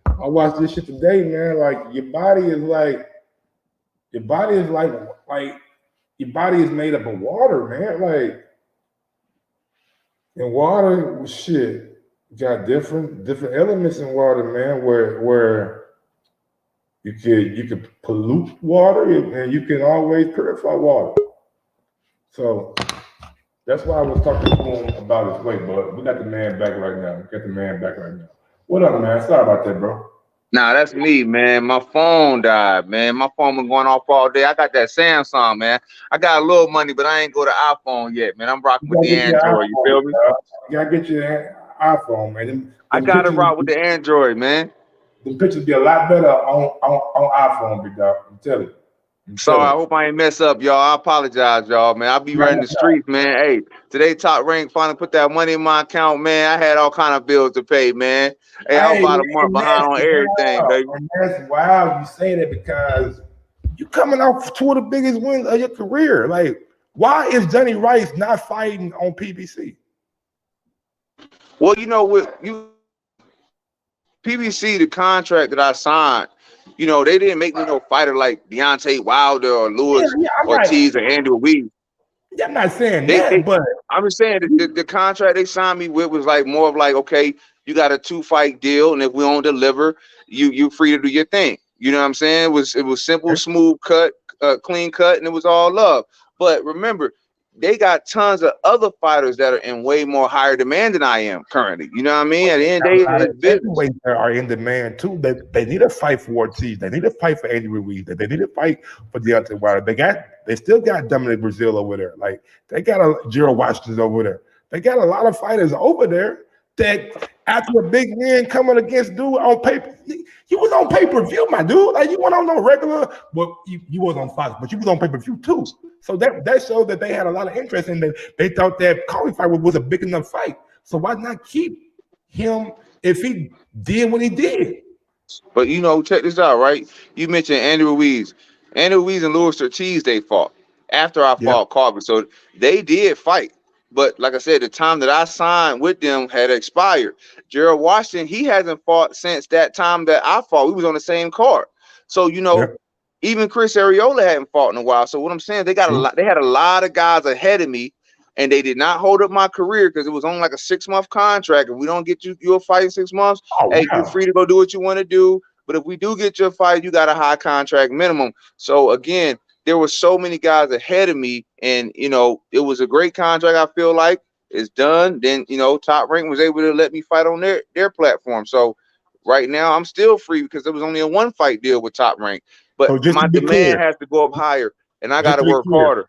I watched this shit today, man. Like your body is like Your body is like your body is made up of water, man. Like, and water, shit, got different elements in water, man. Where you could pollute water, and you can always purify water. So that's why I was talking to him about his weight, but we got the man back right now. What up, man? Sorry about that, bro. Nah, that's me, man. My phone died, man. My phone been going off all day. I got that Samsung, man. I got a little money, but I ain't go to iPhone yet, man. I'm rocking with the Android. You feel me? You gotta get your iPhone, man. I gotta rock with the Android, man. The pictures be a lot better on iPhone, big dog. I'm telling you. Sorry, I hope I ain't mess up, y'all. I apologize, y'all, man. I be running the streets, man. Hey, today Top Rank finally put that money in my account, man. I had all kind of bills to pay, man. Hey, I was about a month behind on everything, baby. And that's wild you say that, because you coming off two of the biggest wins of your career. Like, why is Johnnie Rice not fighting on PBC? Well, you know what, PBC, the contract that I signed, you know, they didn't make me no fighter like Deontay Wilder or Lewis Ortiz or Andrew Weed. Yeah, I'm not saying that, but I'm just saying the contract they signed me with was like more of like, okay, you got a 2-fight deal, and if we don't deliver, you free to do your thing. You know what I'm saying? It was simple, smooth cut, clean cut, and it was all love. But remember, they got tons of other fighters that are in way more higher demand than I am currently. You know what I mean? At the end of the day, it's business. They are in demand too. They need a fight for Ortiz. They need a fight for Andy Ruiz. They need a fight for Deontay Wilder. They still got Dominic Brazil over there. Like, they got a Gerald Washington over there. They got a lot of fighters over there that after a big win coming against dude on paper, you was on pay-per-view, my dude. Like, you went on no regular, well, you was on Fox, but you was on pay-per-view too. So that showed that they had a lot of interest in that. They thought that Colby fight was a big enough fight. So why not keep him if he did what he did? But you know, check this out, right? You mentioned Andy Ruiz. Andy Ruiz and Louis Ortiz, they fought after I fought Colby. So they did fight. But like I said, the time that I signed with them had expired. Gerald Washington, he hasn't fought since that time that I fought. We was on the same card. So, you know, even Chris Arreola hadn't fought in a while. So what I'm saying, they got a lot, they had a lot of guys ahead of me, and they did not hold up my career because it was on like a 6-month contract. If we don't get you a fight in 6 months, hey, you're free to go do what you want to do. But if we do get your fight, you got a high contract minimum. So again, there were so many guys ahead of me, and you know, it was a great contract. I feel like it's done. Then, you know, Top Rank was able to let me fight on their platform. So right now I'm still free because there was only a 1-fight deal with Top Rank. But my demand has to go up higher, and I got to work harder.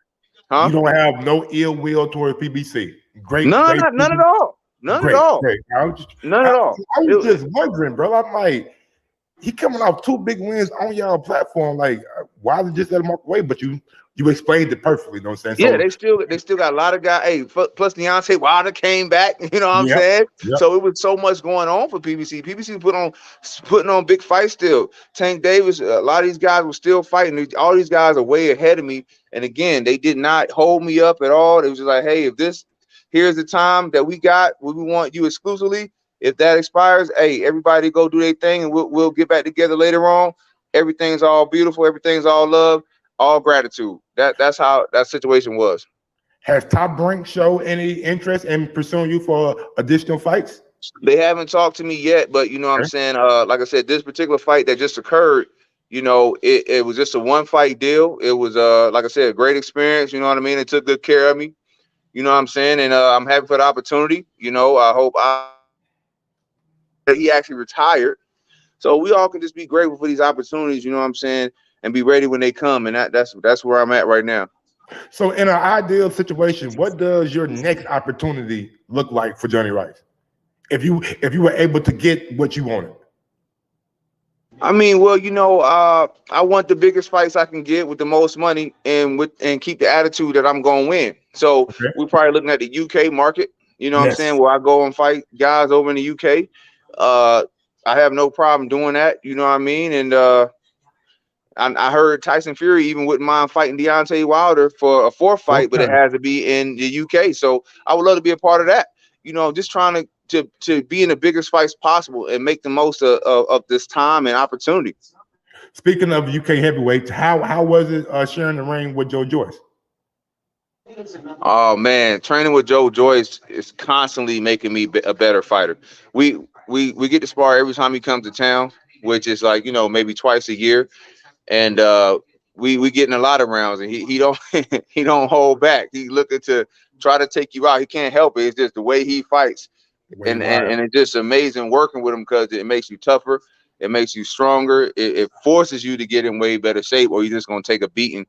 Huh? You don't have no ill will towards PBC. None at all. None at all. None at all. I was just wondering, bro. I'm like, he coming off 2 big wins on y'all platform. Like, why did just let him walk away? But you explained it perfectly. You know what I'm saying? So, they still got a lot of guys. Hey, plus Deontay Wilder came back. You know what I'm saying? So it was so much going on for PBC. PBC putting on big fights still. Tank Davis, a lot of these guys were still fighting. All these guys are way ahead of me. And again, they did not hold me up at all. It was just like, hey, here's the time that we got. We want you exclusively. If that expires, hey, everybody go do their thing, and we'll get back together later on. Everything's all beautiful. Everything's all love, all gratitude. That's how that situation was. Has Top Rank showed any interest in pursuing you for additional fights? They haven't talked to me yet, but you know what I'm saying? Like I said, this particular fight that just occurred, you know, it was just a 1-fight deal. It was like I said, a great experience. You know what I mean? They took good care of me. You know what I'm saying? And I'm happy for the opportunity. You know, I hope he actually retired, so we all can just be grateful for these opportunities, you know what I'm saying, and be ready when they come. And that's where I'm at right now. So in an ideal situation, what does your next opportunity look like for Johnnie Rice if you were able to get what you wanted? I mean, well, you know, I want the biggest fights I can get with the most money, and keep the attitude that I'm gonna win. So we're probably looking at the UK market, you know what I'm saying, where I go and fight guys over in the UK. I have no problem doing that, you know what I mean? And I heard Tyson Fury even wouldn't mind fighting Deontay Wilder for a 4th fight, but it has to be in the UK. So I would love to be a part of that. You know, just trying to be in the biggest fights possible and make the most of this time and opportunity. Speaking of UK heavyweights, how was it sharing the ring with Joe Joyce? Oh man, training with Joe Joyce is constantly making me a better fighter. We get to spar every time he comes to town, which is like, maybe twice a year, and we get in a lot of rounds, and he don't he don't hold back. He looking to try to take you out. He can't help it. It's just the way he fights, and it's just amazing working with him because it makes you tougher. It makes you stronger. It forces you to get in way better shape, or you're just gonna take a beating.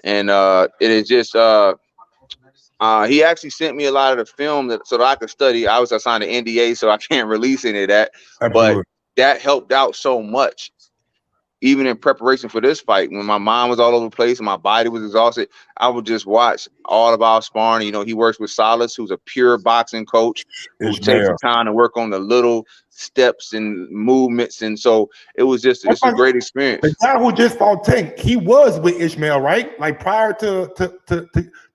And it is just he actually sent me a lot of the film so that I could study. I signed an NDA, so I can't release any of that. Absolutely. But that helped out so much, even in preparation for this fight. When my mind was all over the place and my body was exhausted, I would just watch all of our sparring. He works with Solace, who's a pure boxing coach, who takes the time to work on the little steps and movements. And so it's a great experience. The guy who just fought Tank, he was with Ishmael, right? Like prior to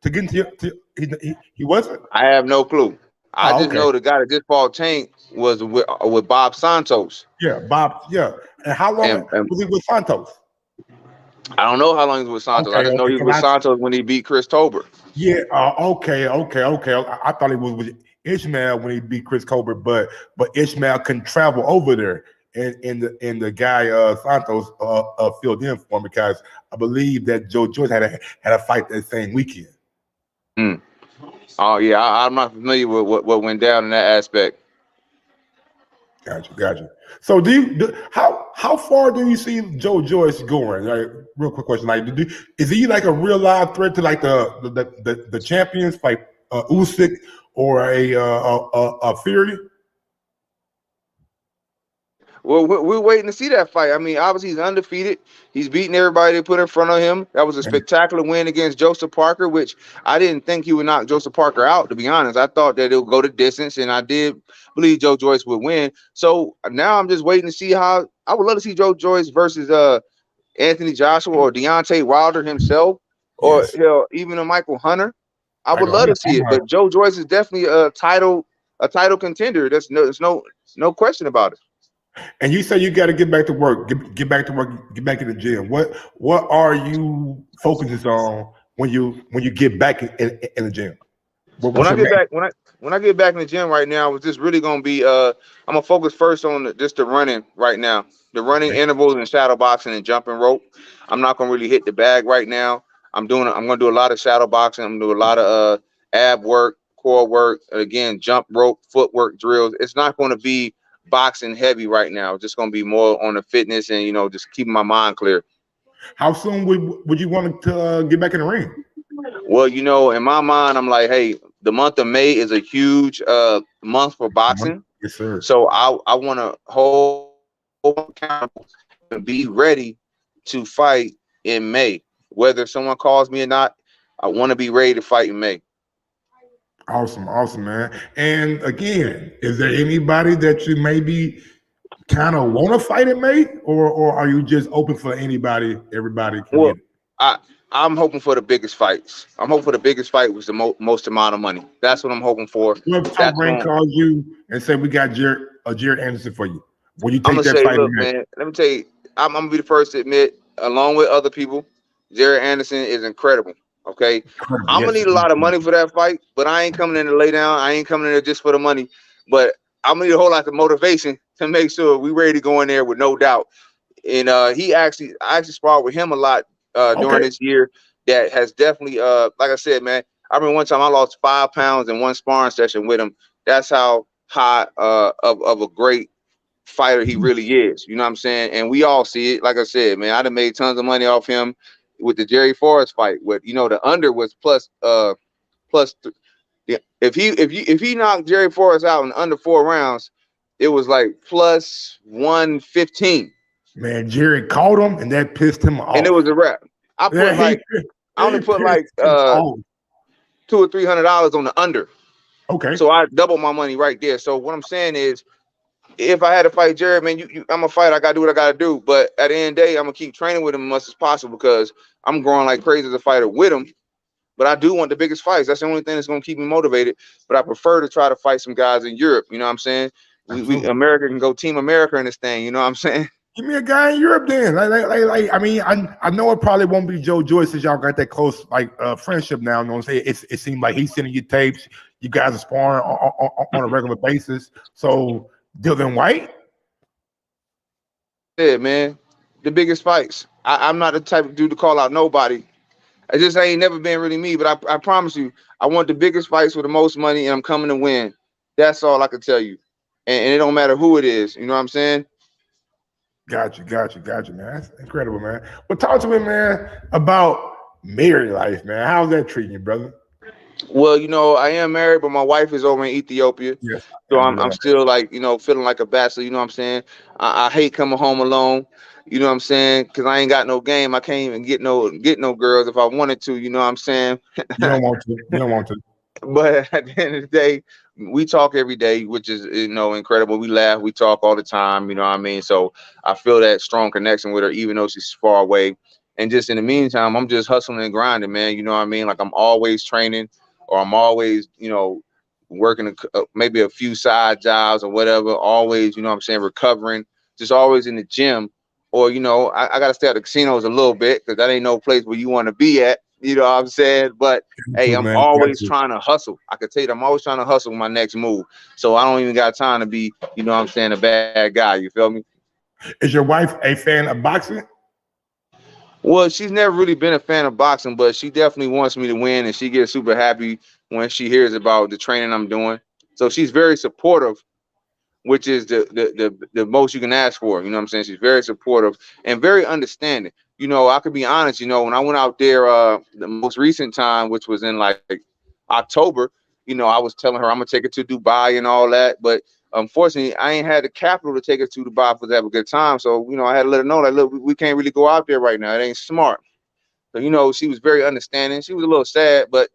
getting to he wasn't. I have no clue. I just know the guy that just fought Tank was with Bob Santos. Yeah, Bob. Yeah. And how long was he with Santos? I don't know how long he was with Santos. I just know he was with Santos when he beat Chris Colbert. Yeah. Okay. I thought he was with Ishmael when he beat Chris Colbert, but Ishmael couldn't travel over there, and the guy Santos filled in for him because I believe that Joe Joyce had a fight that same weekend. Oh yeah, I'm not familiar with what went down in that aspect. Gotcha. So how far do you see Joe Joyce going? Like, real quick question, like, is he like a real live threat to like the champions like Usyk or a Fury? Well, we're waiting to see that fight. I mean, obviously he's undefeated. He's beating everybody they put in front of him. That was a spectacular win against Joseph Parker, which I didn't think he would knock Joseph Parker out, to be honest. I thought that it would go the distance, and I did believe Joe Joyce would win. So now I'm just waiting to see how. I would love to see Joe Joyce versus Anthony Joshua or Deontay Wilder himself, or even a Michael Hunter. I would love to see it, but Joe Joyce is definitely a title contender. There's no question about it. And you say you got to get back to work, get back to work, get back in the gym. What are you focusing on when you get back in the gym? When I get back in the gym right now, it's just really gonna be I'm gonna focus first on just the running right now, the running intervals and shadow boxing and jumping rope. I'm not gonna really hit the bag right now. I'm gonna do a lot of shadow boxing. I'm gonna do a lot of ab work, core work, again jump rope, footwork drills. It's not going to be boxing heavy right now. It's just going to be more on the fitness and just keeping my mind clear. How soon would you want to get back in the ring? Well, in my mind, I'm like, hey, the month of May is a huge month for boxing. Yes, sir. So I want to hold accountable and be ready to fight in May. Whether someone calls me or not, I want to be ready to fight in May. Awesome, man. And again, is there anybody that you maybe kind of want to fight in May, or are you just open for anybody? Everybody can get it? I'm hoping for the biggest fights. I'm hoping for the biggest fight was the most amount of money. That's what I'm hoping for. What if Top Rank calls you and say we got Jared Anderson for you? Will you take that fight? Look, man, let me tell you, I'm gonna be the first to admit, along with other people, Jared Anderson is incredible. Okay, I'm gonna need a lot of money for that fight, but I ain't coming in to lay down. I ain't coming in there just for the money, but I'm gonna need a whole lot of motivation to make sure we ready to go in there with no doubt. And I actually sparred with him a lot during this year. That has definitely, like I said, man. I remember one time I lost 5 pounds in one sparring session with him. That's how high of a great fighter he really is. You know what I'm saying? And we all see it. Like I said, man, I done made tons of money off him with the Jerry Forrest fight. With the under was plus. If he knocked Jerry Forrest out in under 4 rounds, it was like plus 115. Man, Jerry caught him, and that pissed him off. And it was a wrap. I only put like $200 or $300 on the under. Okay. So I doubled my money right there. So what I'm saying is, if I had to fight Jared, man, I'm a fighter. I gotta do what I gotta do. But at the end of the day, I'm gonna keep training with him as much as possible because I'm growing like crazy as a fighter with him. But I do want the biggest fights. That's the only thing that's gonna keep me motivated. But I prefer to try to fight some guys in Europe. You know what I'm saying? We America can go Team America in this thing. You know what I'm saying? Give me a guy in Europe then. Like I mean, I know it probably won't be Joe Joyce since y'all got that close friendship now. You know what I'm saying? It seemed like he's sending you tapes. You guys are sparring on a regular basis. So Dylan White. Yeah, man. The biggest fights. I'm not the type of dude to call out nobody. I just ain't never been really me, but I promise you, I want the biggest fights with the most money, and I'm coming to win. That's all I can tell you. And it don't matter who it is. You know what I'm saying? Got you, man. That's incredible, man. But talk to me, man, about married life, man. How's that treating you, brother? Well, you know, I am married, but my wife is over in Ethiopia. Yes, So I I'm realize. still like, you know, feeling like a bachelor, you know what I'm saying? I hate coming home alone, you know what I'm saying? Because I ain't got no game. I can't even get no girls if I wanted to, you know what I'm saying? You don't want to. You don't want to. But at the end of the day, we talk every day, which is, you know, incredible. We laugh, we talk all the time, you know what I mean? So I feel that strong connection with her, even though she's far away. And just in the meantime, I'm just hustling and grinding, man. You know what I mean? Like I'm always training, or I'm always, you know, working maybe a few side jobs or whatever. Always, you know what I'm saying, recovering, just always in the gym. Or, you know, I got to stay at the casinos a little bit because that ain't no place where you want to be at. You know what I'm saying? But hey, Too, I'm man. always trying to hustle. I can tell you, I'm always trying to hustle my next move. So I don't even got time to be, you know what I'm saying, a bad guy. You feel me? Is your wife a fan of boxing? Well, she's never really been a fan of boxing, but she definitely wants me to win, and she gets super happy when she hears about the training I'm doing. So she's very supportive, which is the most you can ask for. You know what I'm saying? She's very supportive and very understanding. You know, I could be honest, you know, when I went out there the most recent time, which was in like October, you know, I was telling her I'm gonna take her to Dubai and all that, but unfortunately I ain't had the capital to take her to Dubai for to have a good time. So, you know, I had to let her know that look, we can't really go out there right now. It ain't smart. So, you know, she was very understanding. She was a little sad, but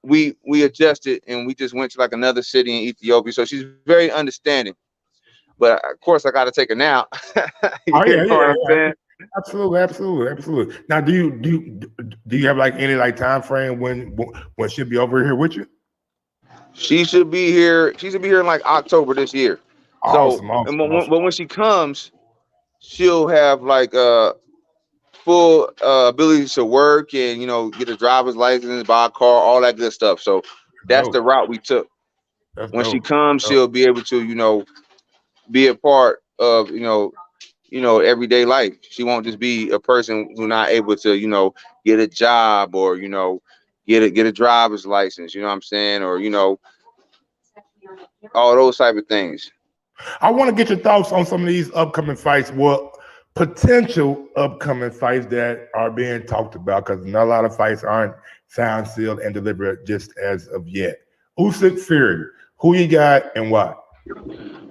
we adjusted and we just went to like another city in Ethiopia. So she's very understanding. But of course, I got to take a nap. Oh You yeah, know what I'm yeah. saying? Absolutely. Now, do you have like any like time frame when she'll be over here with you? She should be here. She should be here in like October this year. So, Awesome. but when she comes, she'll have like full ability to work and, you know, get a driver's license, buy a car, all that good stuff. So that's the Dope. route we took. That's When she dope. comes, she'll be able to, you know, be a part of, you know, everyday life. She won't just be a person who's not able to, you know, get a job or, you know, get a driver's license, you know what I'm saying? Or, you know, all those type of things. I want to get your thoughts on some of these upcoming fights. Well, potential upcoming fights that are being talked about, because not a lot of fights aren't signed, sealed, and delivered just as of yet. Usyk Fury, who you got and why?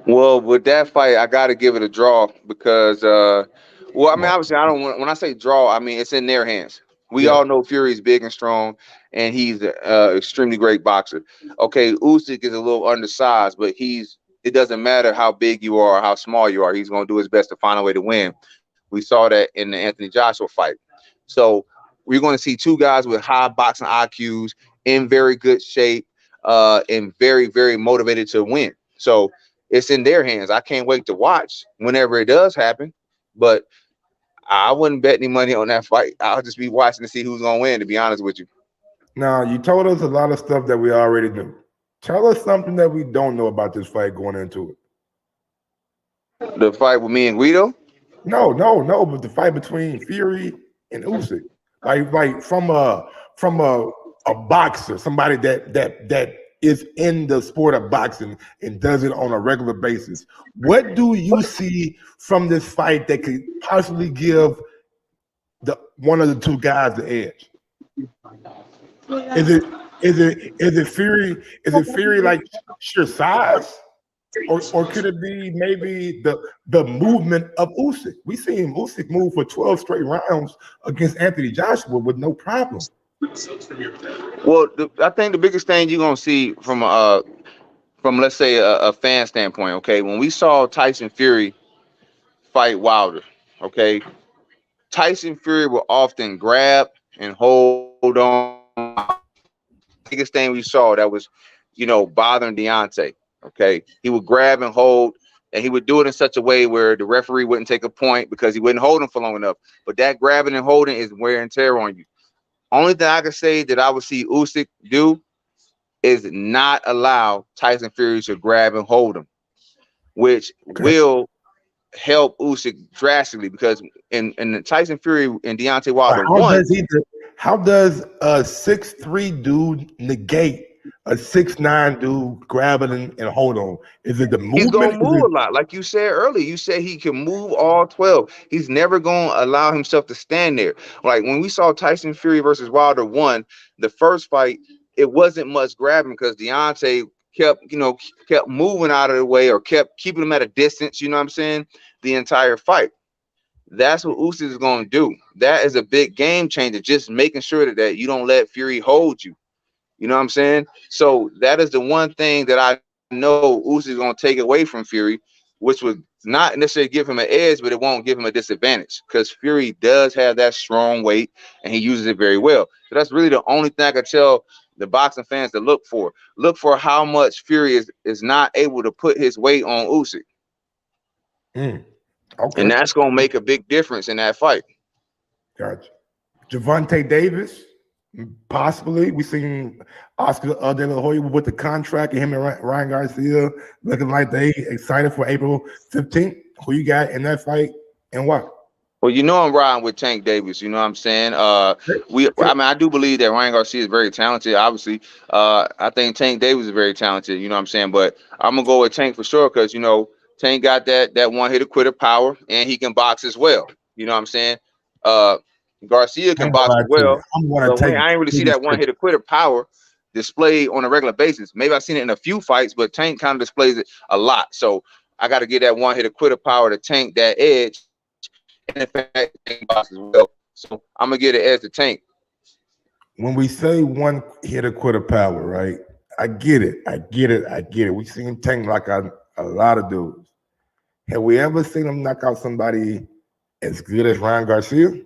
Well, with that fight, I got to give it a draw because, well, I mean, obviously, I don't when I say draw, I mean it's in their hands. We Yeah. all know Fury's big and strong, and he's an extremely great boxer. Okay, Usyk is a little undersized, but it doesn't matter how big you are or how small you are. He's going to do his best to find a way to win. We saw that in the Anthony Joshua fight. So we're going to see two guys with high boxing IQs in very good shape, and very, very motivated to win. So it's in their hands. I can't wait to watch whenever it does happen. But I wouldn't bet any money on that fight. I'll just be watching to see who's going to win, to be honest with you. Now, you told us a lot of stuff that we already knew. Tell us something that we don't know about this fight going into it. The fight with me and Guido? No, but the fight between Fury and Usyk, like from a boxer, somebody that is in the sport of boxing and does it on a regular basis. What do you see from this fight that could possibly give one of the two guys the edge? Is it Fury? Is it Fury like sheer size? Or could it be maybe the movement of Usyk? We seen Usyk move for 12 straight rounds against Anthony Joshua with no problem. Well, I think the biggest thing you're going to see from let's say a fan standpoint, okay, when we saw Tyson Fury fight Wilder, okay, Tyson Fury will often grab and hold on. Biggest thing we saw that was, you know, bothering Deontay. Okay, he would grab and hold And he would do it in such a way where the referee wouldn't take a point because he wouldn't hold him for long enough. But that grabbing and holding is wear and tear on you. Only thing I can say that I would see Usyk do is not allow Tyson Fury to grab and hold him, which will help Usyk drastically, because in the Tyson Fury and Deontay Wilder how does a 6'3" dude negate a 6'9" dude grabbing and hold on? Is it the movement? He's gonna move a lot, like you said earlier. You said he can move all 12. He's never gonna allow himself to stand there. Like when we saw Tyson Fury versus Wilder 1, the first fight, it wasn't much grabbing because Deontay kept moving out of the way or kept keeping him at a distance. You know what I'm saying? The entire fight. That's what Usyk is going to do. That is a big game changer. Just making sure that you don't let Fury hold you. You know what I'm saying? So that is the one thing that I know Usyk is going to take away from Fury, which would not necessarily give him an edge, but it won't give him a disadvantage because Fury does have that strong weight and he uses it very well. So that's really the only thing I could tell the boxing fans to look for. Look for how much Fury is not able to put his weight on Usyk. Okay. And that's going to make a big difference in that fight. Gotcha. Gervonta Davis, possibly. We seen Oscar De La Hoya with the contract, and him and Ryan Garcia looking like they excited for April 15th. Who you got in that fight and why? Well, you know I'm riding with Tank Davis. You know what I'm saying? I do believe that Ryan Garcia is very talented. Obviously, I think Tank Davis is very talented. You know what I'm saying? But I'm gonna go with Tank for sure because Tank got that one hitter quitter power, and he can box as well. You know what I'm saying? Garcia can box as well. I ain't really see that one hitter quitter power displayed on a regular basis. Maybe I've seen it in a few fights, but Tank kind of displays it a lot. So I got to get that one hitter quitter power to Tank that edge. And in fact, Tank box as well. So I'm gonna get an edge to Tank. When we say one hitter quitter power, right? I get it. We've seen Tank knock out a lot of dudes. Have we ever seen him knock out somebody as good as Ryan Garcia?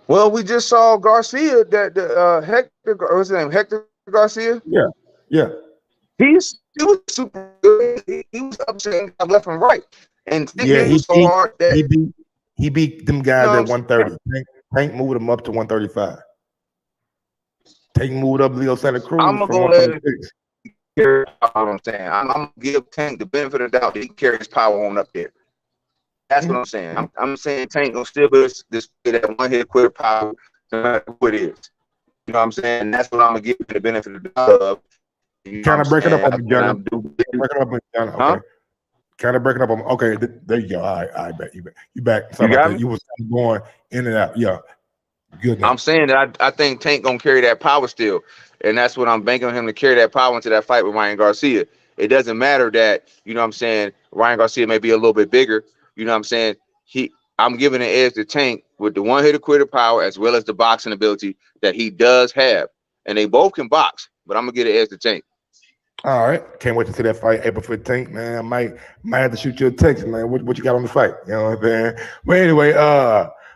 Well, we just saw Garcia, Hector, what's his name? Hector Garcia? Yeah. He was super good. He was upsetting left and right. And he beat them guys at 130. Tank moved him up to 135. Tank moved up Leo Santa Cruz. I'm gonna go ahead and I'm saying. I'm gonna give Tank the benefit of the doubt that he carries power on up there. That's what I'm saying. I'm saying Tank gonna still be that one hit quitter power, no matter what it is. You know what I'm saying? That's what I'm gonna give you the benefit of the doubt of. Kind of break it up on me, Johnny. Okay. Kind of breaking up on me. Okay, there you go. All right, bet you back. Sorry about that. You was going in and out. Yeah. Good. Now. I'm saying that I think Tank gonna carry that power still, and that's what I'm banking on him to carry that power into that fight with Ryan Garcia. It doesn't matter that I'm saying Ryan Garcia may be a little bit bigger. You know what I'm saying? I'm giving an edge to Tank with the one hitter quitter power as well as the boxing ability that he does have, and they both can box. But I'm gonna get an edge to Tank. All right, can't wait to see that fight April 15th, man. I might have to shoot you a text, man. What you got on the fight? You know what I'm saying? But anyway,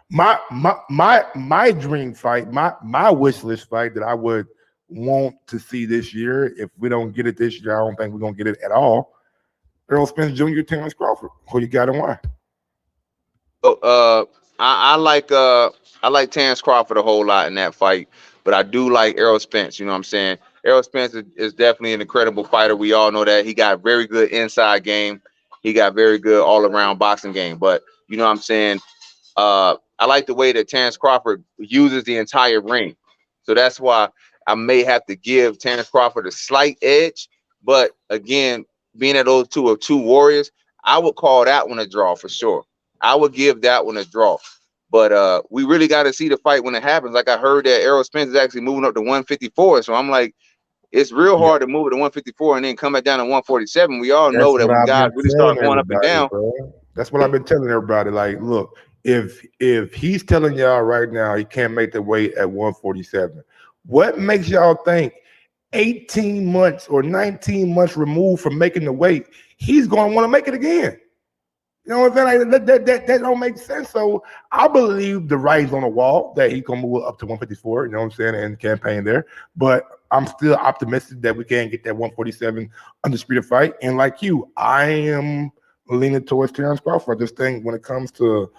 my dream fight, my wish list fight that I would want to see this year. If we don't get it this year, I don't think we're gonna get it at all. Errol Spence Jr., Terrence Crawford. Who you got and why? I like Terrence Crawford a whole lot in that fight, but I do like Errol Spence. You know what I'm saying? Errol Spence is definitely an incredible fighter. We all know that. He got very good inside game. He got very good all-around boxing game. But you know what I'm saying? I like the way that Terrence Crawford uses the entire ring. So that's why I may have to give Terrence Crawford a slight edge. But again, being that those two are two warriors, I would call that one a draw for sure. I would give that one a draw. But we really got to see the fight when it happens. Like I heard that Errol Spence is actually moving up to 154. So I'm like, it's real hard to move it to 154 and then come back down to 147. We all know that when guys really start going up and down. Bro. That's what I've been telling everybody. Like, look, if he's telling y'all right now he can't make the weight at 147, what makes y'all think 18 months or 19 months removed from making the weight, he's going to want to make it again? You know what I'm saying? Like, that don't make sense. So I believe the writing's on the wall that he can move up to 154. You know what I'm saying? And campaign there, but I'm still optimistic that we can get that 147 undisputed fight. And like you, I am leaning towards Terrence Crawford. I just think when it comes to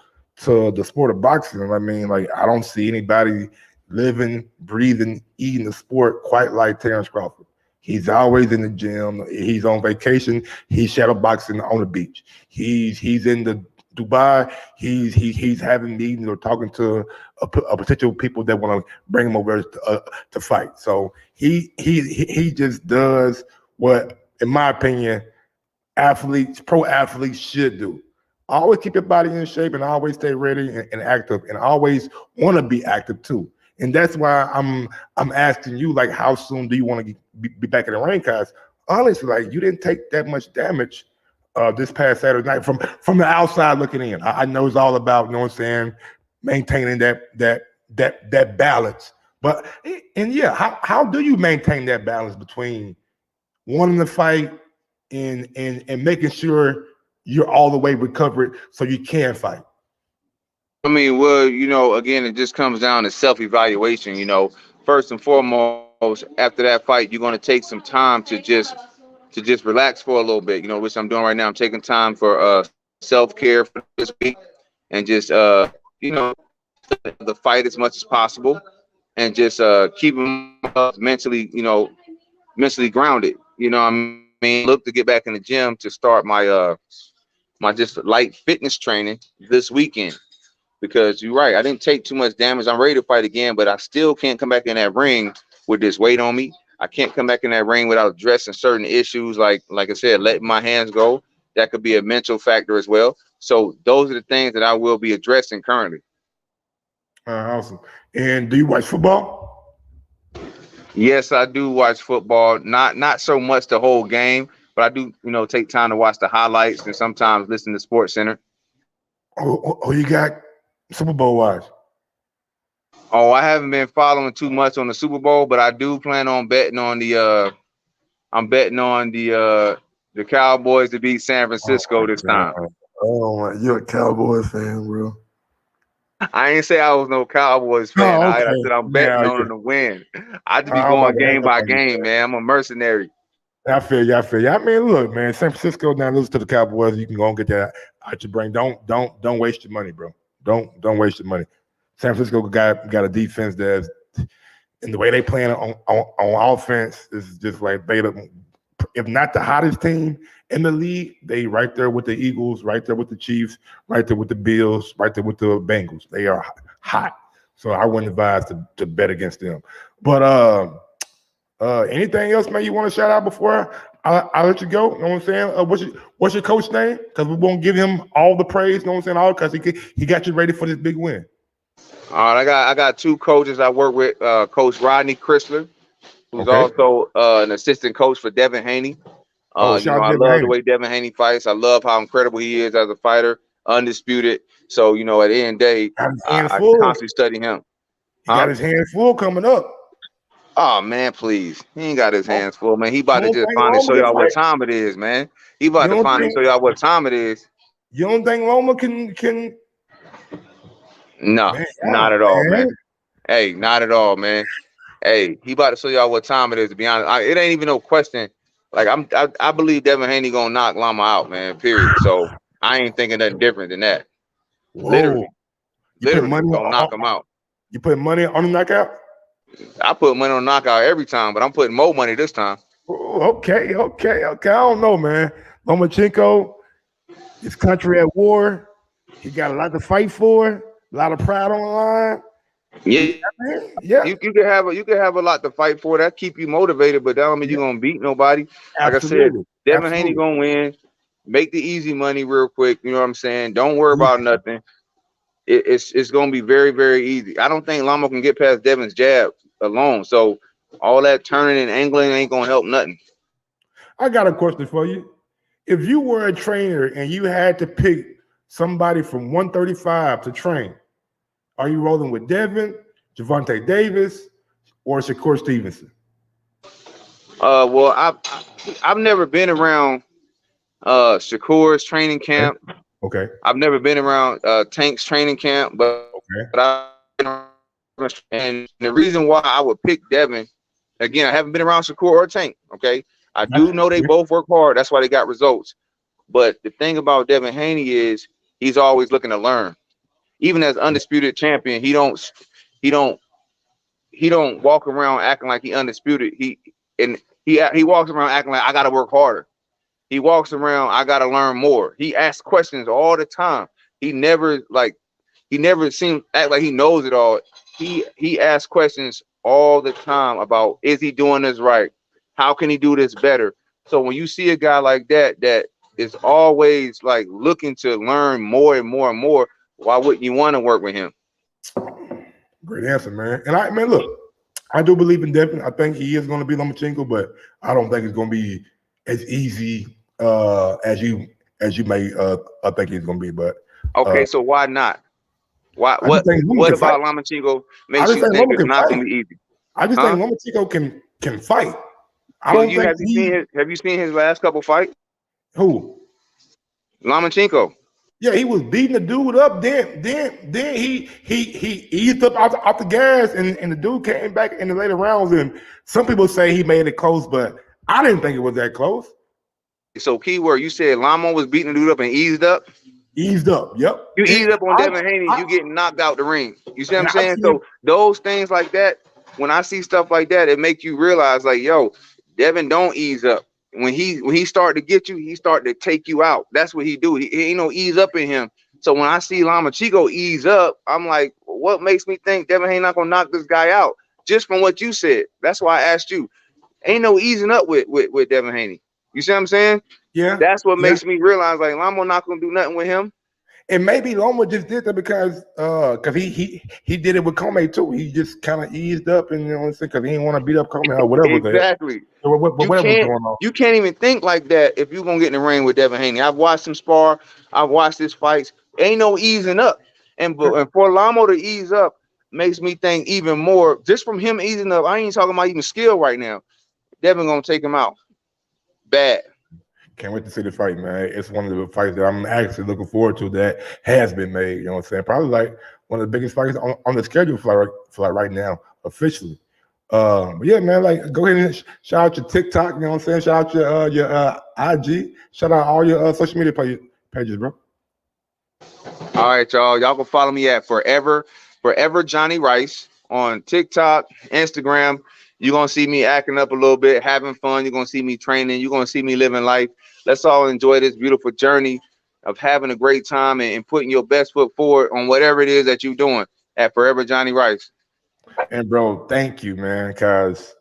the sport of boxing, I mean, like I don't see anybody living, breathing, eating the sport quite like Terrence Crawford. He's always in the gym. He's on vacation. He's shadow boxing on the beach. He's in the Dubai. He's having meetings or talking to a potential people that want to bring him over to fight. So he just does what, in my opinion, pro athletes should do. Always keep your body in shape and always stay ready and active, and always want to be active too. And that's why I'm asking you, like, how soon do you want to be back in the ring? Because honestly, like, you didn't take that much damage this past Saturday night from the outside looking in. I know it's all about, you know what I'm saying, maintaining that balance. But and yeah, how do you maintain that balance between wanting to fight and making sure you're all the way recovered so you can fight? I mean, well, again, it just comes down to self-evaluation. First and foremost, after that fight, you're going to take some time to just relax for a little bit. Which I'm doing right now. I'm taking time for self-care for this week, and just the fight as much as possible, and just keeping mentally grounded. I mean, look to get back in the gym to start my my just light fitness training this weekend. Because you're right, I didn't take too much damage. I'm ready to fight again, but I still can't come back in that ring with this weight on me. I can't come back in that ring without addressing certain issues, like I said, letting my hands go. That could be a mental factor as well. So those are the things that I will be addressing currently. Awesome. And do you watch football? Yes, I do watch football. Not so much the whole game, but I do, take time to watch the highlights and sometimes listen to Sports Center. Oh, you got Super Bowl wise? Oh, I haven't been following too much on the Super Bowl, but I do plan on betting on I'm betting on the Cowboys to beat San Francisco this time. Oh, you're a Cowboys fan, bro. I ain't say I was no Cowboys fan. Oh, okay. I said I'm betting on them to win. I just be going game by game, man. I'm a mercenary. I feel you. I mean, look, man, San Francisco now loses to the Cowboys. You can go and get that out your brain. Don't waste your money, bro. Don't waste your money. San Francisco got a defense that's, and the way they playing on offense is just like beta. If not the hottest team in the league, they right there with the Eagles, right there with the Chiefs, right there with the Bills, right there with the Bengals. They are hot. So I wouldn't advise to bet against them. But anything else, man, you want to shout out before I let you go? You know what I'm saying? What's your coach name? Because we won't give him all the praise, you know what I'm saying? All because he got you ready for this big win. All right, I got two coaches I work with. Coach Rodney Chrysler, who's also an assistant coach for Devin Haney. I love the way Devin Haney fights. I love how incredible he is as a fighter, undisputed. So, at the end of the day, I constantly study him. He got his hands full coming up. Oh, man, please. He ain't got his hands full, man. He about to just finally show y'all what time it is, man. He about to finally show y'all what time it is. You don't think Loma can... No, man, not at all, man. Hey, not at all, man. Hey, he about to show y'all what time it is, to be honest. It ain't even no question. Like, I believe Devin Haney gonna knock Lama out, man, period. So I ain't thinking nothing different than that. Whoa. Literally gonna knock him out. You put money on the knockout? I put money on knockout every time, but I'm putting more money this time. Ooh, okay. I don't know, man. Lomachenko, his country at war. He got a lot to fight for, a lot of pride on the line. Yeah. You can have a lot to fight for. That keep you motivated, but that don't mean you're gonna beat nobody. Like I said, Devin Haney gonna win. Make the easy money real quick. You know what I'm saying? Don't worry about nothing. It's gonna be very, very easy. I don't think Lama can get past Devin's jab alone. So all that turning and angling ain't gonna help nothing. I got a question for you. If you were a trainer and you had to pick somebody from 135 to train, are you rolling with Devin, Gervonta Davis, or Shakur Stevenson? Well, I've never been around Shakur's training camp. Okay. I've never been around Tank's training camp, but and the reason why I would pick Devin Again, I haven't been around Shakur or Tank. Okay, I do know they both work hard. That's why they got results. But the thing about Devin Haney is he's always looking to learn. Even as undisputed champion, he don't walk around acting like he undisputed. He walks around acting like I got to work harder. He walks around, I got to learn more. He asks questions all the time. He never seems act like he knows it all. He asks questions all the time about, is he doing this right? How can he do this better? So when you see a guy like that is always like looking to learn more and more and more, why wouldn't you want to work with him? Great answer, man. And look, I do believe in Devin. I think he is going to be Lomachenko, but I don't think it's going to be as easy as you may think it's going to be. But okay, so why not? What about Lomachenko makes you think it's not going to be easy? I just think Lomachenko can fight. Have you seen his last couple fights? Who? Lomachenko. Yeah, he was beating the dude up. Then he eased up out the gas, and the dude came back in the later rounds. And some people say he made it close, but I didn't think it was that close. So keyword, you said Lamo was beating the dude up and eased up? Eased up, yep. You eased up on Devin Haney, you getting knocked out the ring. You see what I'm saying? So those things like that, when I see stuff like that, it makes you realize, like, yo, Devin don't ease up. When he start to get you, he start to take you out. That's what he do. He ain't no ease up in him. So when I see Lomachenko ease up, I'm like, what makes me think Devin Haney not gonna knock this guy out? Just from what you said. That's why I asked you. Ain't no easing up with Devin Haney. You see what I'm saying? Yeah. That's what makes me realize, like, Lamo not gonna do nothing with him. And maybe Loma just did that because he did it with Comey too. He just kind of eased up, and because he didn't want to beat up Comey or whatever. Exactly. Whatever was going on. You can't even think like that if you're gonna get in the ring with Devin Haney. I've watched him spar. I've watched his fights. Ain't no easing up. And for Lamo to ease up makes me think even more. Just from him easing up, I ain't talking about even skill right now. Devin gonna take him out. Bad. Can't wait to see the fight, man. It's one of the fights that I'm actually looking forward to that has been made. You know what I'm saying? Probably like one of the biggest fights on the schedule for right now, officially. But yeah, man, like go ahead and shout out your TikTok. You know what I'm saying? Shout out your IG. Shout out all your social media pages, bro. All right, y'all. Y'all can follow me at Forever Johnnie Rice on TikTok, Instagram. You're going to see me acting up a little bit, having fun. You're going to see me training. You're going to see me living life. Let's all enjoy this beautiful journey of having a great time and putting your best foot forward on whatever it is that you're doing at Forever Johnnie Rice. And, bro, thank you, man, because,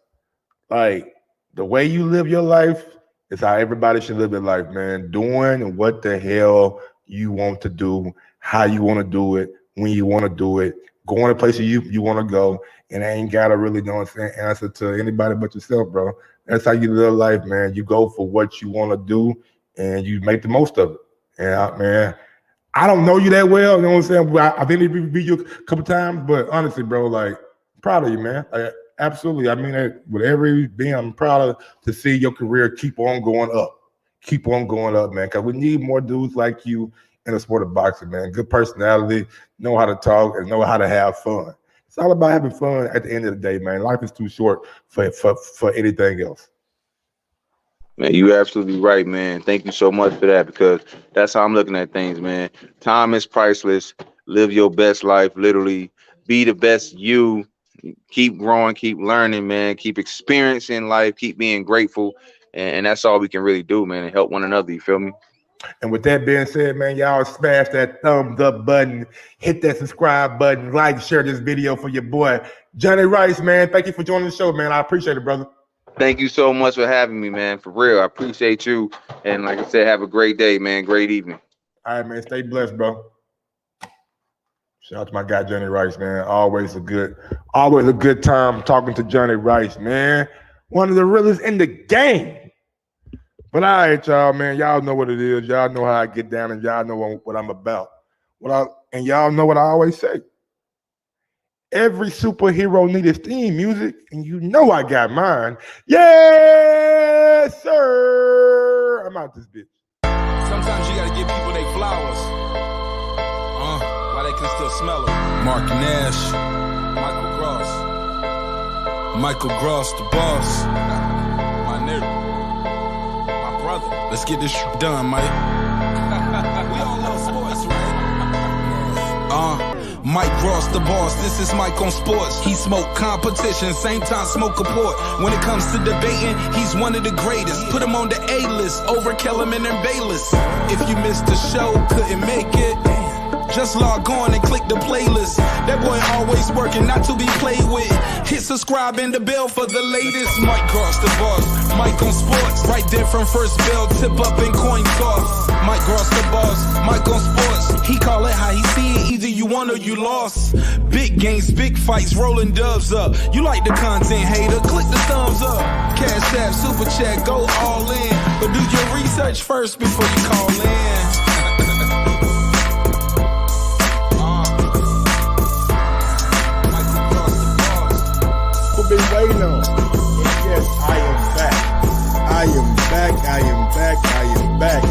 like, the way you live your life is how everybody should live their life, man. Doing what the hell you want to do, how you want to do it, when you want to do it, going to places you want to go. And I ain't got to really answer to anybody but yourself, bro. That's how you live life, man. You go for what you want to do, and you make the most of it. And, man, I don't know you that well. You know what I'm saying? I've interviewed you a couple times, but honestly, bro, like, proud of you, man. Like, absolutely. I mean it with every being. I'm proud to see your career keep on going up. Keep on going up, man, because we need more dudes like you in the sport of boxing, man. Good personality, know how to talk, and know how to have fun. It's all about having fun at the end of the day, man. Life is too short for anything else. Man, you're absolutely right, man. Thank you so much for that, because that's how I'm looking at things, man. Time is priceless. Live your best life, literally. Be the best you. Keep growing, keep learning, man. Keep experiencing life. Keep being grateful. And that's all we can really do, man, and help one another. You feel me? And with that being said, man, y'all smash that thumbs up button, hit that subscribe button, like, share this video for your boy, Johnnie Rice, man. Thank you for joining the show, man. I appreciate it, brother. Thank you so much for having me, man. For real, I appreciate you. And like I said, have a great day, man. Great evening. All right, man. Stay blessed, bro. Shout out to my guy, Johnnie Rice, man. Always a good time talking to Johnnie Rice, man. One of the realest in the game. But all right, y'all, man. Y'all know what it is. Y'all know how I get down, and y'all know what I'm about. And y'all know what I always say. Every superhero needs his theme music, and you know I got mine. Yes, sir. I'm out this bitch. Sometimes you gotta give people their flowers. While they can still smell them. Mark Nash, Michael Cross. Michael Gross, the boss. My nigga. My brother. Let's get this shit done, Mike. We all love sports, right? Mike Gross, the boss. This is Mike on sports. He smoke competition, same time smoke a port. When it comes to debating, he's one of the greatest. Put him on the A-list over Kellerman and Bayless. If you missed the show, couldn't make it, just log on and click the playlist. That boy always working, not to be played with. Hit subscribe and the bell for the latest. Mike Gross, the boss. Mike on sports. Right there from first bell, tip up and coin toss. Mike Gross, the boss. Mike on sports. He call it how he see it. Either you won or you lost. Big games, big fights, rolling dubs up. You like the content, hater? Click the thumbs up. Cash app, super chat, go all in. But do your research first before you call in. Been waiting on. And yes, I am back. I am back. I am back. I am back.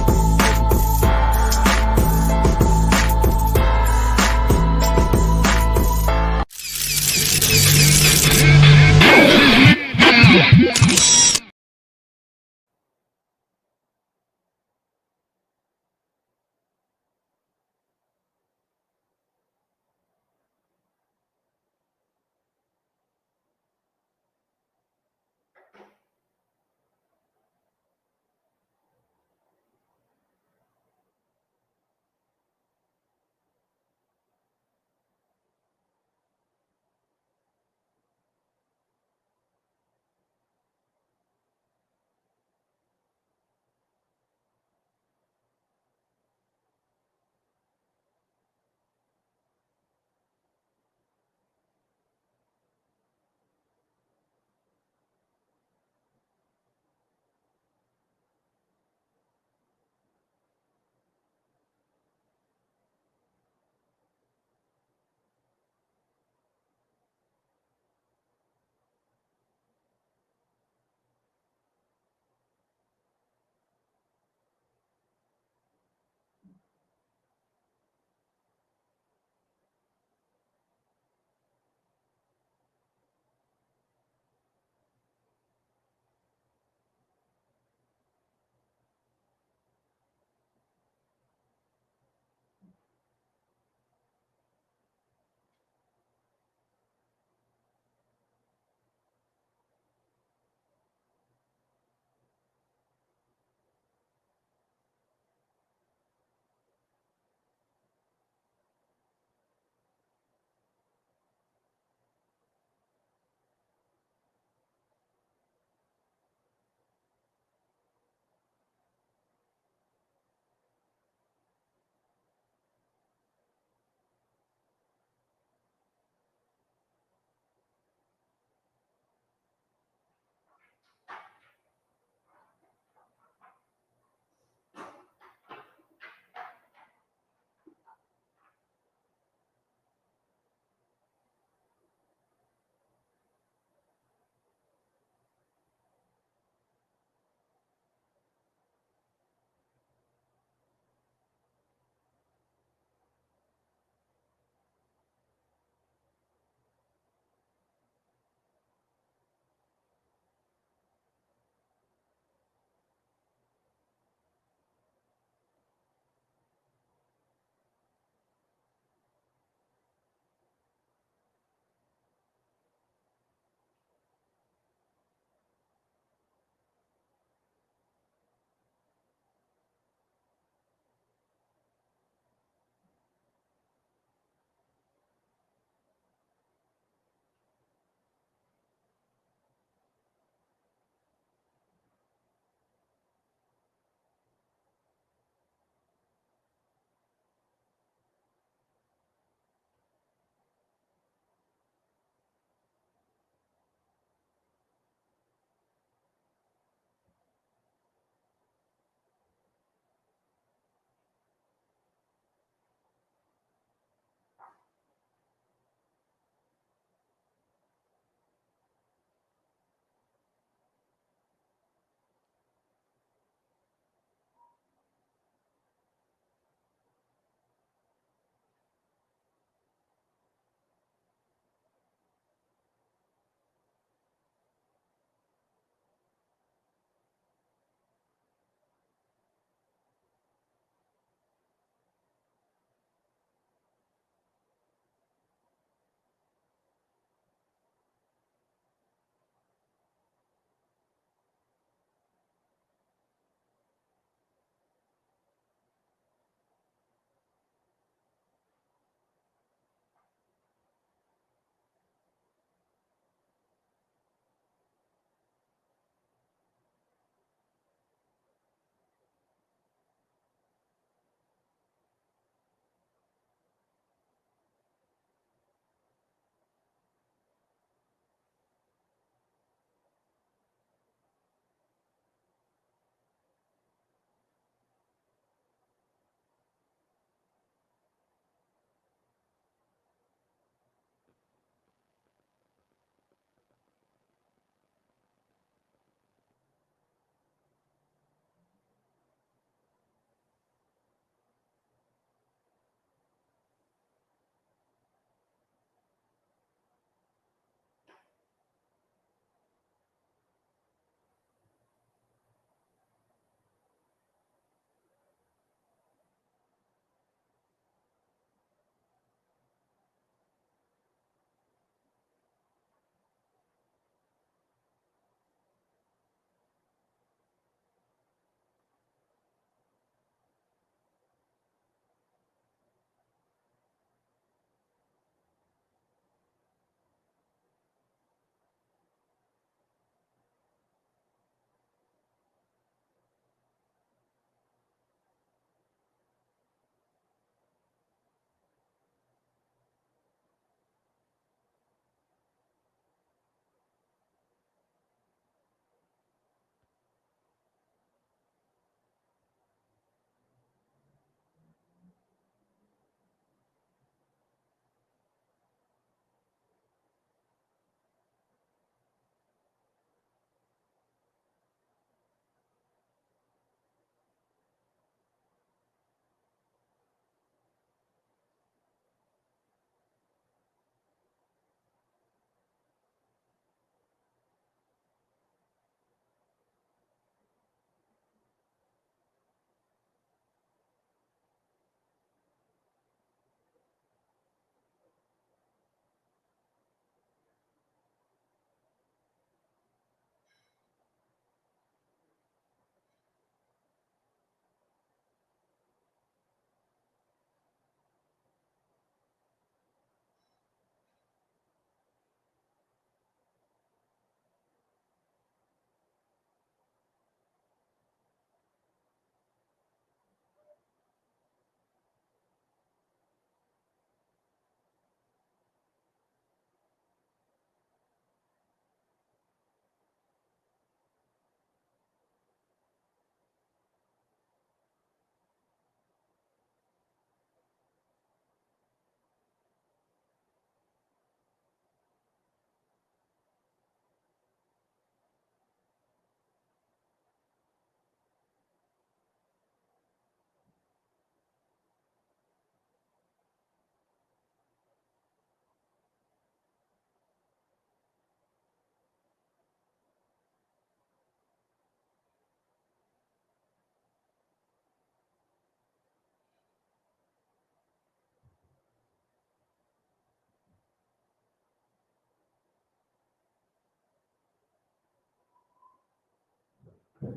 And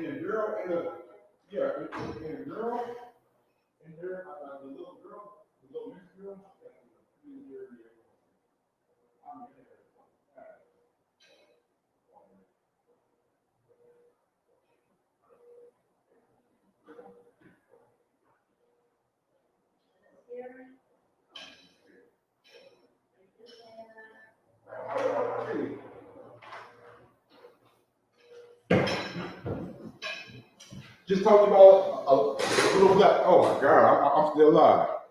the girl and the and the girl and there the little girl, the little mixed girl. Just talking about a little black. Oh my God, I'm still alive.